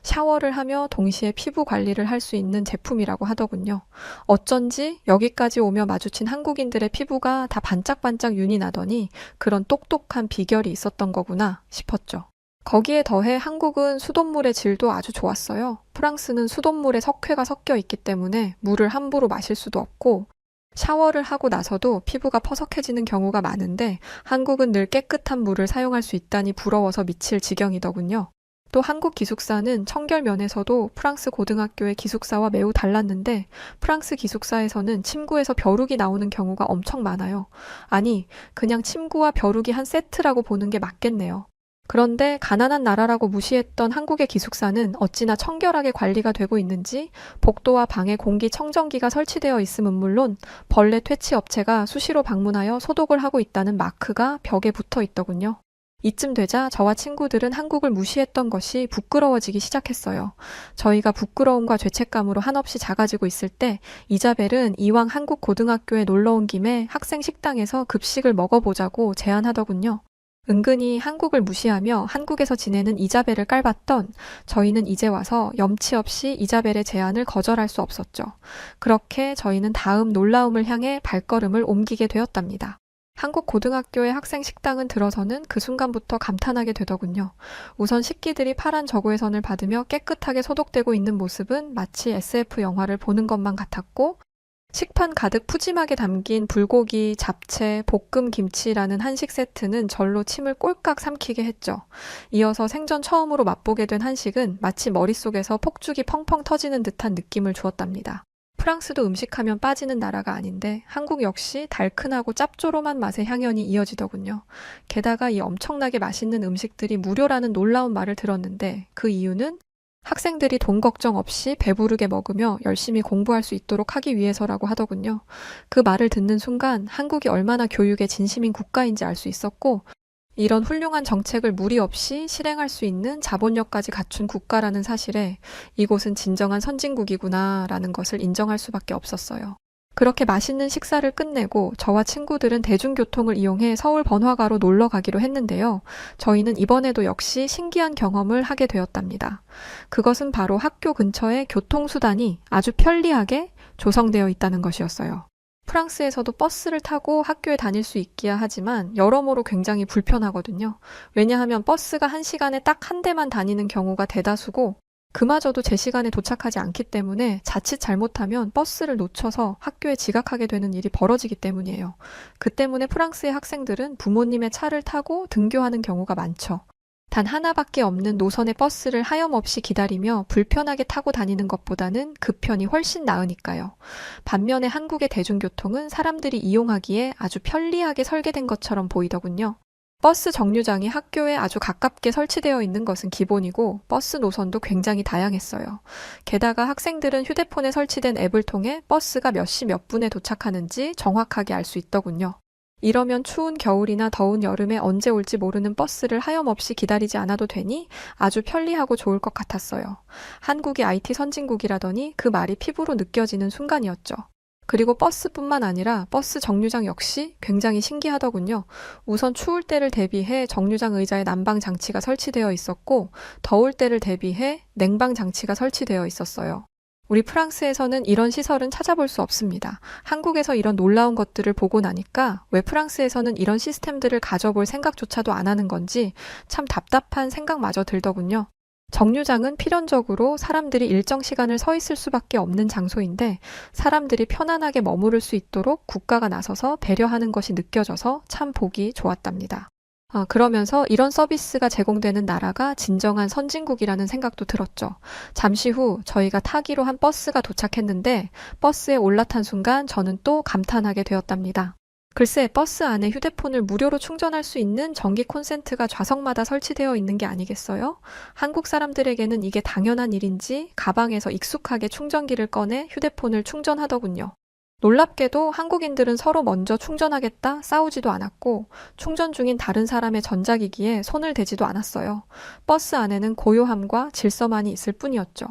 샤워를 하며 동시에 피부 관리를 할 수 있는 제품이라고 하더군요. 어쩐지 여기까지 오며 마주친 한국인들의 피부가 다 반짝반짝 윤이 나더니 그런 똑똑한 비결이 있었던 거구나 싶었죠. 거기에 더해 한국은 수돗물의 질도 아주 좋았어요. 프랑스는 수돗물에 석회가 섞여 있기 때문에 물을 함부로 마실 수도 없고 샤워를 하고 나서도 피부가 퍼석해지는 경우가 많은데 한국은 늘 깨끗한 물을 사용할 수 있다니 부러워서 미칠 지경이더군요. 또 한국 기숙사는 청결 면에서도 프랑스 고등학교의 기숙사와 매우 달랐는데 프랑스 기숙사에서는 침구에서 벼룩이 나오는 경우가 엄청 많아요. 아니, 그냥 침구와 벼룩이 한 세트라고 보는 게 맞겠네요. 그런데 가난한 나라라고 무시했던 한국의 기숙사는 어찌나 청결하게 관리가 되고 있는지 복도와 방에 공기청정기가 설치되어 있음은 물론 벌레 퇴치 업체가 수시로 방문하여 소독을 하고 있다는 마크가 벽에 붙어 있더군요. 이쯤 되자 저와 친구들은 한국을 무시했던 것이 부끄러워지기 시작했어요. 저희가 부끄러움과 죄책감으로 한없이 작아지고 있을 때 이자벨은 이왕 한국 고등학교에 놀러 온 김에 학생 식당에서 급식을 먹어보자고 제안하더군요. 은근히 한국을 무시하며 한국에서 지내는 이자벨을 깔봤던 저희는 이제 와서 염치 없이 이자벨의 제안을 거절할 수 없었죠. 그렇게 저희는 다음 놀라움을 향해 발걸음을 옮기게 되었답니다. 한국 고등학교의 학생 식당은 들어서는 그 순간부터 감탄하게 되더군요. 우선 식기들이 파란 저고해선을 받으며 깨끗하게 소독되고 있는 모습은 마치 SF 영화를 보는 것만 같았고 식판 가득 푸짐하게 담긴 불고기, 잡채, 볶음 김치라는 한식 세트는 절로 침을 꼴깍 삼키게 했죠. 이어서 생전 처음으로 맛보게 된 한식은 마치 머릿속에서 폭죽이 펑펑 터지는 듯한 느낌을 주었답니다. 프랑스도 음식하면 빠지는 나라가 아닌데 한국 역시 달큰하고 짭조름한 맛의 향연이 이어지더군요. 게다가 이 엄청나게 맛있는 음식들이 무료라는 놀라운 말을 들었는데 그 이유는 학생들이 돈 걱정 없이 배부르게 먹으며 열심히 공부할 수 있도록 하기 위해서라고 하더군요. 그 말을 듣는 순간 한국이 얼마나 교육에 진심인 국가인지 알 수 있었고 이런 훌륭한 정책을 무리 없이 실행할 수 있는 자본력까지 갖춘 국가라는 사실에 이곳은 진정한 선진국이구나라는 것을 인정할 수밖에 없었어요. 그렇게 맛있는 식사를 끝내고 저와 친구들은 대중교통을 이용해 서울 번화가로 놀러 가기로 했는데요. 저희는 이번에도 역시 신기한 경험을 하게 되었답니다. 그것은 바로 학교 근처에 교통수단이 아주 편리하게 조성되어 있다는 것이었어요. 프랑스에서도 버스를 타고 학교에 다닐 수 있기야 하지만 여러모로 굉장히 불편하거든요. 왜냐하면 버스가 한 시간에 딱 한 대만 다니는 경우가 대다수고 그마저도 제 시간에 도착하지 않기 때문에 자칫 잘못하면 버스를 놓쳐서 학교에 지각하게 되는 일이 벌어지기 때문이에요. 그 때문에 프랑스의 학생들은 부모님의 차를 타고 등교하는 경우가 많죠. 단 하나밖에 없는 노선의 버스를 하염없이 기다리며 불편하게 타고 다니는 것보다는 그 편이 훨씬 나으니까요. 반면에 한국의 대중교통은 사람들이 이용하기에 아주 편리하게 설계된 것처럼 보이더군요. 버스 정류장이 학교에 아주 가깝게 설치되어 있는 것은 기본이고 버스 노선도 굉장히 다양했어요. 게다가 학생들은 휴대폰에 설치된 앱을 통해 버스가 몇 시 몇 분에 도착하는지 정확하게 알 수 있더군요. 이러면 추운 겨울이나 더운 여름에 언제 올지 모르는 버스를 하염없이 기다리지 않아도 되니 아주 편리하고 좋을 것 같았어요. 한국이 IT 선진국이라더니 그 말이 피부로 느껴지는 순간이었죠. 그리고 버스뿐만 아니라 버스 정류장 역시 굉장히 신기하더군요. 우선 추울 때를 대비해 정류장 의자에 난방 장치가 설치되어 있었고 더울 때를 대비해 냉방 장치가 설치되어 있었어요. 우리 프랑스에서는 이런 시설은 찾아볼 수 없습니다. 한국에서 이런 놀라운 것들을 보고 나니까 왜 프랑스에서는 이런 시스템들을 가져볼 생각조차도 안 하는 건지 참 답답한 생각마저 들더군요. 정류장은 필연적으로 사람들이 일정 시간을 서 있을 수밖에 없는 장소인데 사람들이 편안하게 머무를 수 있도록 국가가 나서서 배려하는 것이 느껴져서 참 보기 좋았답니다. 그러면서 이런 서비스가 제공되는 나라가 진정한 선진국이라는 생각도 들었죠. 잠시 후 저희가 타기로 한 버스가 도착했는데 버스에 올라탄 순간 저는 또 감탄하게 되었답니다. 글쎄, 버스 안에 휴대폰을 무료로 충전할 수 있는 전기 콘센트가 좌석마다 설치되어 있는 게 아니겠어요? 한국 사람들에게는 이게 당연한 일인지 가방에서 익숙하게 충전기를 꺼내 휴대폰을 충전하더군요. 놀랍게도 한국인들은 서로 먼저 충전하겠다 싸우지도 않았고 충전 중인 다른 사람의 전자기기에 손을 대지도 않았어요. 버스 안에는 고요함과 질서만이 있을 뿐이었죠.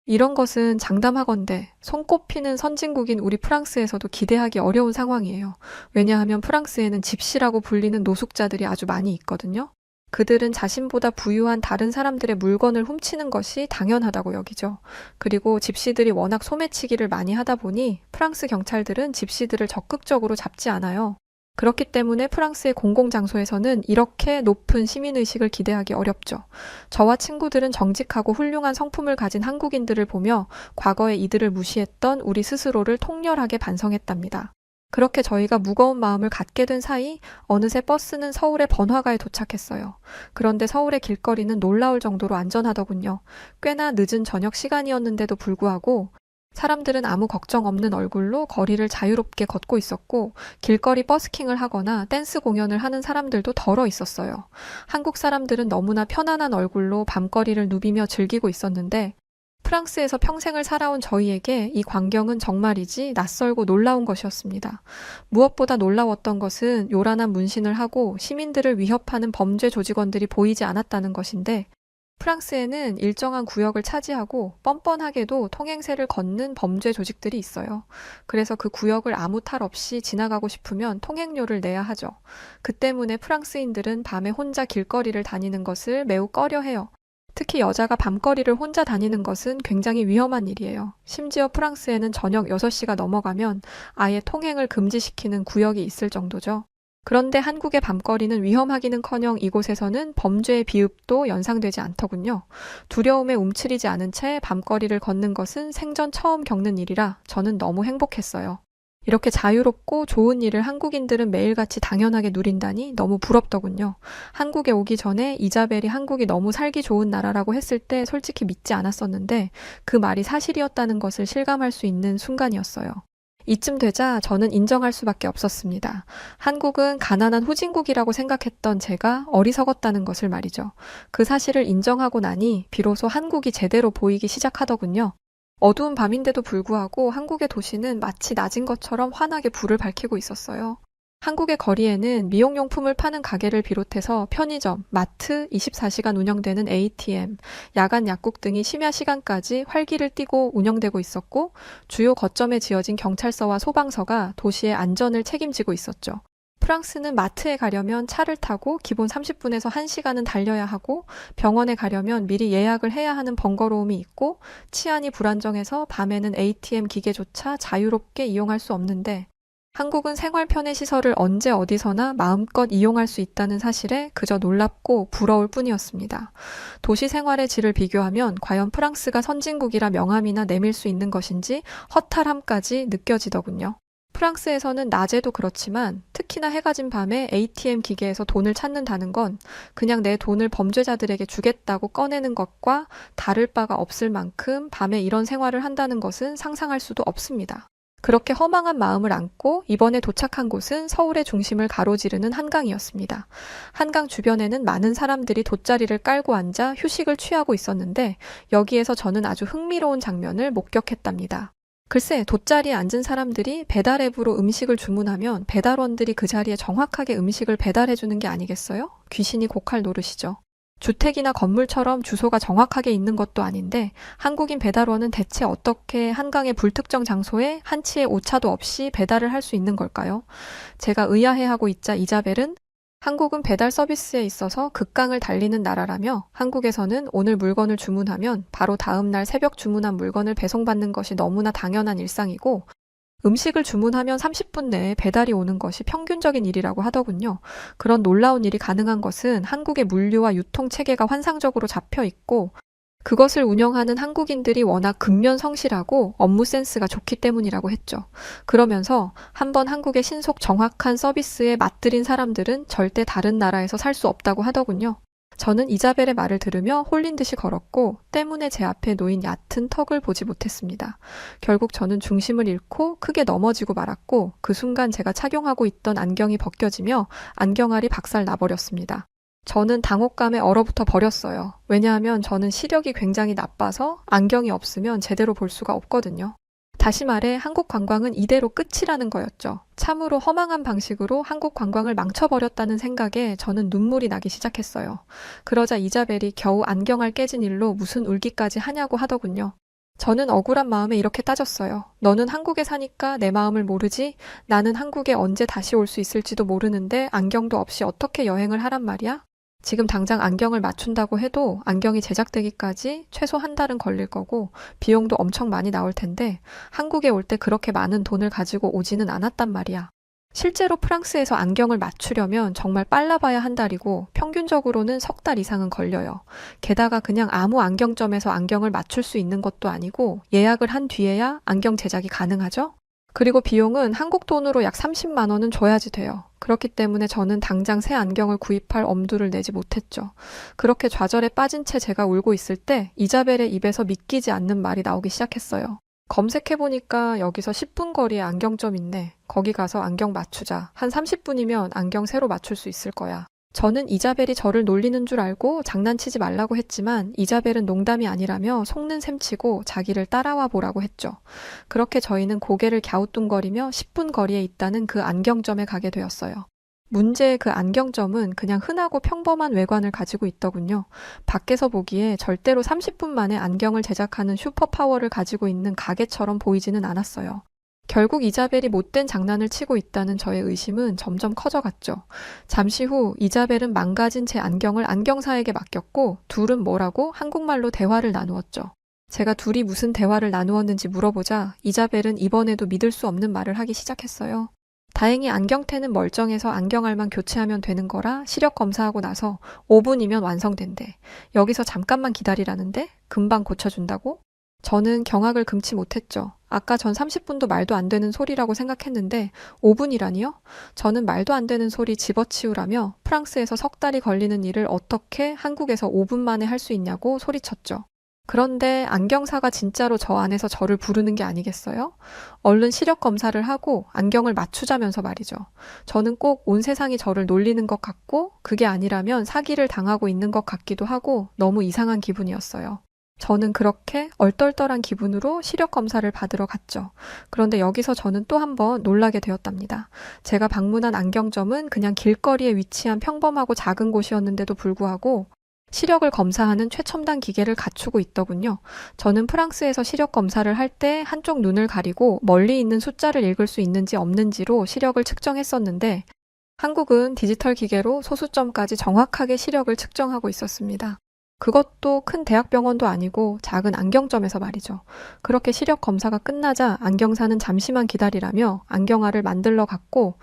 이런 것은 장담하건대 손꼽히는 선진국인 우리 프랑스에서도 기대하기 어려운 상황이에요. 왜냐하면 프랑스에는 집시라고 불리는 노숙자들이 아주 많이 있거든요. 그들은 자신보다 부유한 다른 사람들의 물건을 훔치는 것이 당연하다고 여기죠. 그리고 집시들이 워낙 소매치기를 많이 하다 보니 프랑스 경찰들은 집시들을 적극적으로 잡지 않아요. 그렇기 때문에 프랑스의 공공장소에서는 이렇게 높은 시민의식을 기대하기 어렵죠. 저와 친구들은 정직하고 훌륭한 성품을 가진 한국인들을 보며 과거에 이들을 무시했던 우리 스스로를 통렬하게 반성했답니다. 그렇게 저희가 무거운 마음을 갖게 된 사이 어느새 버스는 서울의 번화가에 도착했어요. 그런데 서울의 길거리는 놀라울 정도로 안전하더군요. 꽤나 늦은 저녁 시간이었는데도 불구하고 사람들은 아무 걱정 없는 얼굴로 거리를 자유롭게 걷고 있었고 길거리 버스킹을 하거나 댄스 공연을 하는 사람들도 덜어 있었어요. 한국 사람들은 너무나 편안한 얼굴로 밤거리를 누비며 즐기고 있었는데 프랑스에서 평생을 살아온 저희에게 이 광경은 정말이지 낯설고 놀라운 것이었습니다. 무엇보다 놀라웠던 것은 요란한 문신을 하고 시민들을 위협하는 범죄 조직원들이 보이지 않았다는 것인데 프랑스에는 일정한 구역을 차지하고 뻔뻔하게도 통행세를 걷는 범죄 조직들이 있어요. 그래서 그 구역을 아무 탈 없이 지나가고 싶으면 통행료를 내야 하죠. 그 때문에 프랑스인들은 밤에 혼자 길거리를 다니는 것을 매우 꺼려해요. 특히 여자가 밤거리를 혼자 다니는 것은 굉장히 위험한 일이에요. 심지어 프랑스에는 저녁 6시가 넘어가면 아예 통행을 금지시키는 구역이 있을 정도죠. 그런데 한국의 밤거리는 위험하기는커녕 이곳에서는 범죄의 비읍도 연상되지 않더군요. 두려움에 움츠리지 않은 채 밤거리를 걷는 것은 생전 처음 겪는 일이라 저는 너무 행복했어요. 이렇게 자유롭고 좋은 일을 한국인들은 매일같이 당연하게 누린다니 너무 부럽더군요. 한국에 오기 전에 이자벨이 한국이 너무 살기 좋은 나라라고 했을 때 솔직히 믿지 않았었는데 그 말이 사실이었다는 것을 실감할 수 있는 순간이었어요. 이쯤 되자 저는 인정할 수밖에 없었습니다. 한국은 가난한 후진국이라고 생각했던 제가 어리석었다는 것을 말이죠. 그 사실을 인정하고 나니 비로소 한국이 제대로 보이기 시작하더군요. 어두운 밤인데도 불구하고 한국의 도시는 마치 낮인 것처럼 환하게 불을 밝히고 있었어요. 한국의 거리에는 미용용품을 파는 가게를 비롯해서 편의점, 마트, 24시간 운영되는 ATM, 야간 약국 등이 심야 시간까지 활기를 띠고 운영되고 있었고 주요 거점에 지어진 경찰서와 소방서가 도시의 안전을 책임지고 있었죠. 프랑스는 마트에 가려면 차를 타고 기본 30분에서 1시간은 달려야 하고 병원에 가려면 미리 예약을 해야 하는 번거로움이 있고 치안이 불안정해서 밤에는 ATM 기계조차 자유롭게 이용할 수 없는데 한국은 생활 편의 시설을 언제 어디서나 마음껏 이용할 수 있다는 사실에 그저 놀랍고 부러울 뿐이었습니다. 도시 생활의 질을 비교하면 과연 프랑스가 선진국이라 명함이나 내밀 수 있는 것인지 허탈함까지 느껴지더군요. 프랑스에서는 낮에도 그렇지만 특히나 해가 진 밤에 ATM 기계에서 돈을 찾는다는 건 그냥 내 돈을 범죄자들에게 주겠다고 꺼내는 것과 다를 바가 없을 만큼 밤에 이런 생활을 한다는 것은 상상할 수도 없습니다. 그렇게 허망한 마음을 안고 이번에 도착한 곳은 서울의 중심을 가로지르는 한강이었습니다. 한강 주변에는 많은 사람들이 돗자리를 깔고 앉아 휴식을 취하고 있었는데 여기에서 저는 아주 흥미로운 장면을 목격했답니다. 글쎄, 돗자리에 앉은 사람들이 배달 앱으로 음식을 주문하면 배달원들이 그 자리에 정확하게 음식을 배달해주는 게 아니겠어요? 귀신이 고칼 노릇이죠. 주택이나 건물처럼 주소가 정확하게 있는 것도 아닌데 한국인 배달원은 대체 어떻게 한강의 불특정 장소에 한치의 오차도 없이 배달을 할 수 있는 걸까요? 제가 의아해하고 있자 이자벨은 한국은 배달 서비스에 있어서 극강을 달리는 나라라며 한국에서는 오늘 물건을 주문하면 바로 다음 날 새벽 주문한 물건을 배송받는 것이 너무나 당연한 일상이고 음식을 주문하면 30분 내에 배달이 오는 것이 평균적인 일이라고 하더군요. 그런 놀라운 일이 가능한 것은 한국의 물류와 유통 체계가 환상적으로 잡혀 있고 그것을 운영하는 한국인들이 워낙 근면 성실하고 업무 센스가 좋기 때문이라고 했죠. 그러면서 한번 한국의 신속 정확한 서비스에 맛들인 사람들은 절대 다른 나라에서 살 수 없다고 하더군요. 저는 이자벨의 말을 들으며 홀린 듯이 걸었고 때문에 제 앞에 놓인 얕은 턱을 보지 못했습니다. 결국 저는 중심을 잃고 크게 넘어지고 말았고 그 순간 제가 착용하고 있던 안경이 벗겨지며 안경알이 박살 나버렸습니다. 저는 당혹감에 얼어붙어 버렸어요. 왜냐하면 저는 시력이 굉장히 나빠서 안경이 없으면 제대로 볼 수가 없거든요. 다시 말해 한국 관광은 이대로 끝이라는 거였죠. 참으로 허망한 방식으로 한국 관광을 망쳐버렸다는 생각에 저는 눈물이 나기 시작했어요. 그러자 이자벨이 겨우 안경알 깨진 일로 무슨 울기까지 하냐고 하더군요. 저는 억울한 마음에 이렇게 따졌어요. 너는 한국에 사니까 내 마음을 모르지? 나는 한국에 언제 다시 올 수 있을지도 모르는데 안경도 없이 어떻게 여행을 하란 말이야? 지금 당장 안경을 맞춘다고 해도 안경이 제작되기까지 최소 한 달은 걸릴 거고 비용도 엄청 많이 나올 텐데 한국에 올 때 그렇게 많은 돈을 가지고 오지는 않았단 말이야. 실제로 프랑스에서 안경을 맞추려면 정말 빨라봐야 한 달이고 평균적으로는 석 달 이상은 걸려요. 게다가 그냥 아무 안경점에서 안경을 맞출 수 있는 것도 아니고 예약을 한 뒤에야 안경 제작이 가능하죠? 그리고 비용은 한국 돈으로 약 30만 원은 줘야지 돼요. 그렇기 때문에 저는 당장 새 안경을 구입할 엄두를 내지 못했죠. 그렇게 좌절에 빠진 채 제가 울고 있을 때 이자벨의 입에서 믿기지 않는 말이 나오기 시작했어요. 검색해보니까 여기서 10분 거리에 안경점 있네. 거기 가서 안경 맞추자. 한 30분이면 안경 새로 맞출 수 있을 거야. 저는 이자벨이 저를 놀리는 줄 알고 장난치지 말라고 했지만 이자벨은 농담이 아니라며 속는 셈치고 자기를 따라와 보라고 했죠. 그렇게 저희는 고개를 갸우뚱거리며 10분 거리에 있다는 그 안경점에 가게 되었어요. 문제의 그 안경점은 그냥 흔하고 평범한 외관을 가지고 있더군요. 밖에서 보기에 절대로 30분 만에 안경을 제작하는 슈퍼파워를 가지고 있는 가게처럼 보이지는 않았어요. 결국 이자벨이 못된 장난을 치고 있다는 저의 의심은 점점 커져갔죠. 잠시 후 이자벨은 망가진 제 안경을 안경사에게 맡겼고 둘은 뭐라고 한국말로 대화를 나누었죠. 제가 둘이 무슨 대화를 나누었는지 물어보자 이자벨은 이번에도 믿을 수 없는 말을 하기 시작했어요. 다행히 안경테는 멀쩡해서 안경알만 교체하면 되는 거라 시력 검사하고 나서 5분이면 완성된대. 여기서 잠깐만 기다리라는데? 금방 고쳐준다고? 저는 경악을 금치 못했죠. 아까 전 30분도 말도 안 되는 소리라고 생각했는데 5분이라니요? 저는 말도 안 되는 소리 집어치우라며 프랑스에서 석 달이 걸리는 일을 어떻게 한국에서 5분 만에 할 수 있냐고 소리쳤죠. 그런데 안경사가 진짜로 저 안에서 저를 부르는 게 아니겠어요? 얼른 시력 검사를 하고 안경을 맞추자면서 말이죠. 저는 꼭 온 세상이 저를 놀리는 것 같고 그게 아니라면 사기를 당하고 있는 것 같기도 하고 너무 이상한 기분이었어요. 저는 그렇게 얼떨떨한 기분으로 시력 검사를 받으러 갔죠. 그런데 여기서 저는 또 한 번 놀라게 되었답니다. 제가 방문한 안경점은 그냥 길거리에 위치한 평범하고 작은 곳이었는데도 불구하고 시력을 검사하는 최첨단 기계를 갖추고 있더군요. 저는 프랑스에서 시력 검사를 할 때 한쪽 눈을 가리고 멀리 있는 숫자를 읽을 수 있는지 없는지로 시력을 측정했었는데 한국은 디지털 기계로 소수점까지 정확하게 시력을 측정하고 있었습니다. 그것도 큰 대학병원도 아니고 작은 안경점에서 말이죠. 그렇게 시력 검사가 끝나자 안경사는 잠시만 기다리라며 안경알을 만들러 갔고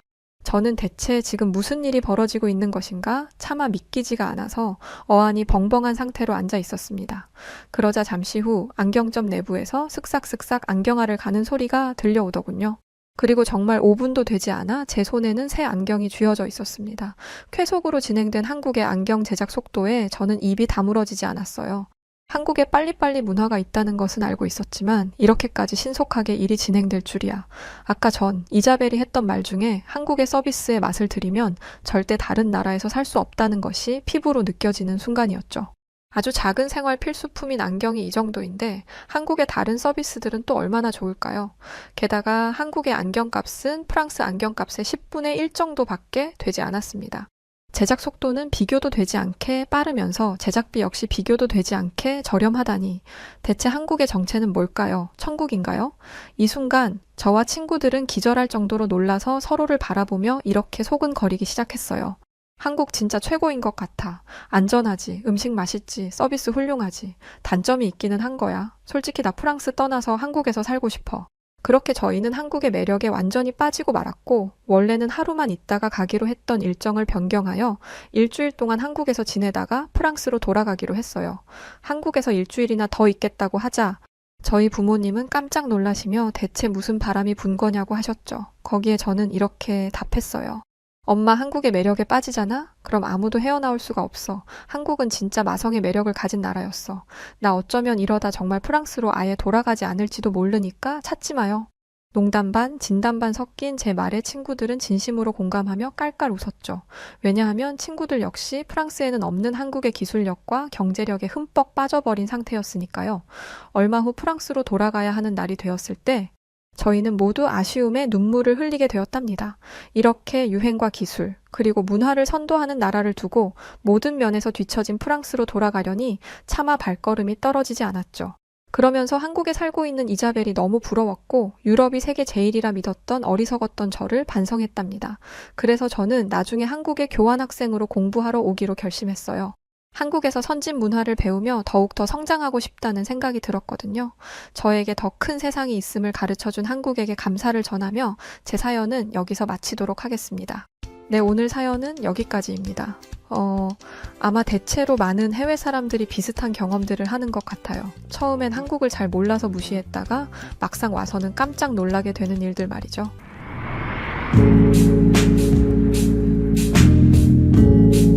저는 대체 지금 무슨 일이 벌어지고 있는 것인가 차마 믿기지가 않아서 어안이 벙벙한 상태로 앉아 있었습니다. 그러자 잠시 후 안경점 내부에서 슥싹슥싹 안경알을 가는 소리가 들려오더군요. 그리고 정말 5분도 되지 않아 제 손에는 새 안경이 쥐어져 있었습니다. 쾌속으로 진행된 한국의 안경 제작 속도에 저는 입이 다물어지지 않았어요. 한국에 빨리빨리 문화가 있다는 것은 알고 있었지만 이렇게까지 신속하게 일이 진행될 줄이야. 아까 전 이자벨이 했던 말 중에 한국의 서비스의 맛을 들이면 절대 다른 나라에서 살 수 없다는 것이 피부로 느껴지는 순간이었죠. 아주 작은 생활 필수품인 안경이 이 정도인데 한국의 다른 서비스들은 또 얼마나 좋을까요? 게다가 한국의 안경값은 프랑스 안경값의 10분의 1 정도밖에 되지 않았습니다. 제작 속도는 비교도 되지 않게 빠르면서 제작비 역시 비교도 되지 않게 저렴하다니 대체 한국의 정체는 뭘까요? 천국인가요? 이 순간 저와 친구들은 기절할 정도로 놀라서 서로를 바라보며 이렇게 소근거리기 시작했어요. 한국 진짜 최고인 것 같아. 안전하지, 음식 맛있지, 서비스 훌륭하지. 단점이 있기는 한 거야. 솔직히 나 프랑스 떠나서 한국에서 살고 싶어. 그렇게 저희는 한국의 매력에 완전히 빠지고 말았고 원래는 하루만 있다가 가기로 했던 일정을 변경하여 일주일 동안 한국에서 지내다가 프랑스로 돌아가기로 했어요. 한국에서 일주일이나 더 있겠다고 하자 저희 부모님은 깜짝 놀라시며 대체 무슨 바람이 분 거냐고 하셨죠. 거기에 저는 이렇게 답했어요. 엄마, 한국의 매력에 빠지잖아? 그럼 아무도 헤어나올 수가 없어. 한국은 진짜 마성의 매력을 가진 나라였어. 나 어쩌면 이러다 정말 프랑스로 아예 돌아가지 않을지도 모르니까 찾지 마요. 농담 반, 진담 반 섞인 제 말에 친구들은 진심으로 공감하며 깔깔 웃었죠. 왜냐하면 친구들 역시 프랑스에는 없는 한국의 기술력과 경제력에 흠뻑 빠져버린 상태였으니까요. 얼마 후 프랑스로 돌아가야 하는 날이 되었을 때 저희는 모두 아쉬움에 눈물을 흘리게 되었답니다. 이렇게 유행과 기술, 그리고 문화를 선도하는 나라를 두고 모든 면에서 뒤처진 프랑스로 돌아가려니 차마 발걸음이 떨어지지 않았죠. 그러면서 한국에 살고 있는 이자벨이 너무 부러웠고 유럽이 세계 제일이라 믿었던 어리석었던 저를 반성했답니다. 그래서 저는 나중에 한국에 교환학생으로 공부하러 오기로 결심했어요. 한국에서 선진 문화를 배우며 더욱더 성장하고 싶다는 생각이 들었거든요. 저에게 더 큰 세상이 있음을 가르쳐준 한국에게 감사를 전하며 제 사연은 여기서 마치도록 하겠습니다. 네, 오늘 사연은 여기까지입니다. 아마 대체로 많은 해외 사람들이 비슷한 경험들을 하는 것 같아요. 처음엔 한국을 잘 몰라서 무시했다가 막상 와서는 깜짝 놀라게 되는 일들 말이죠.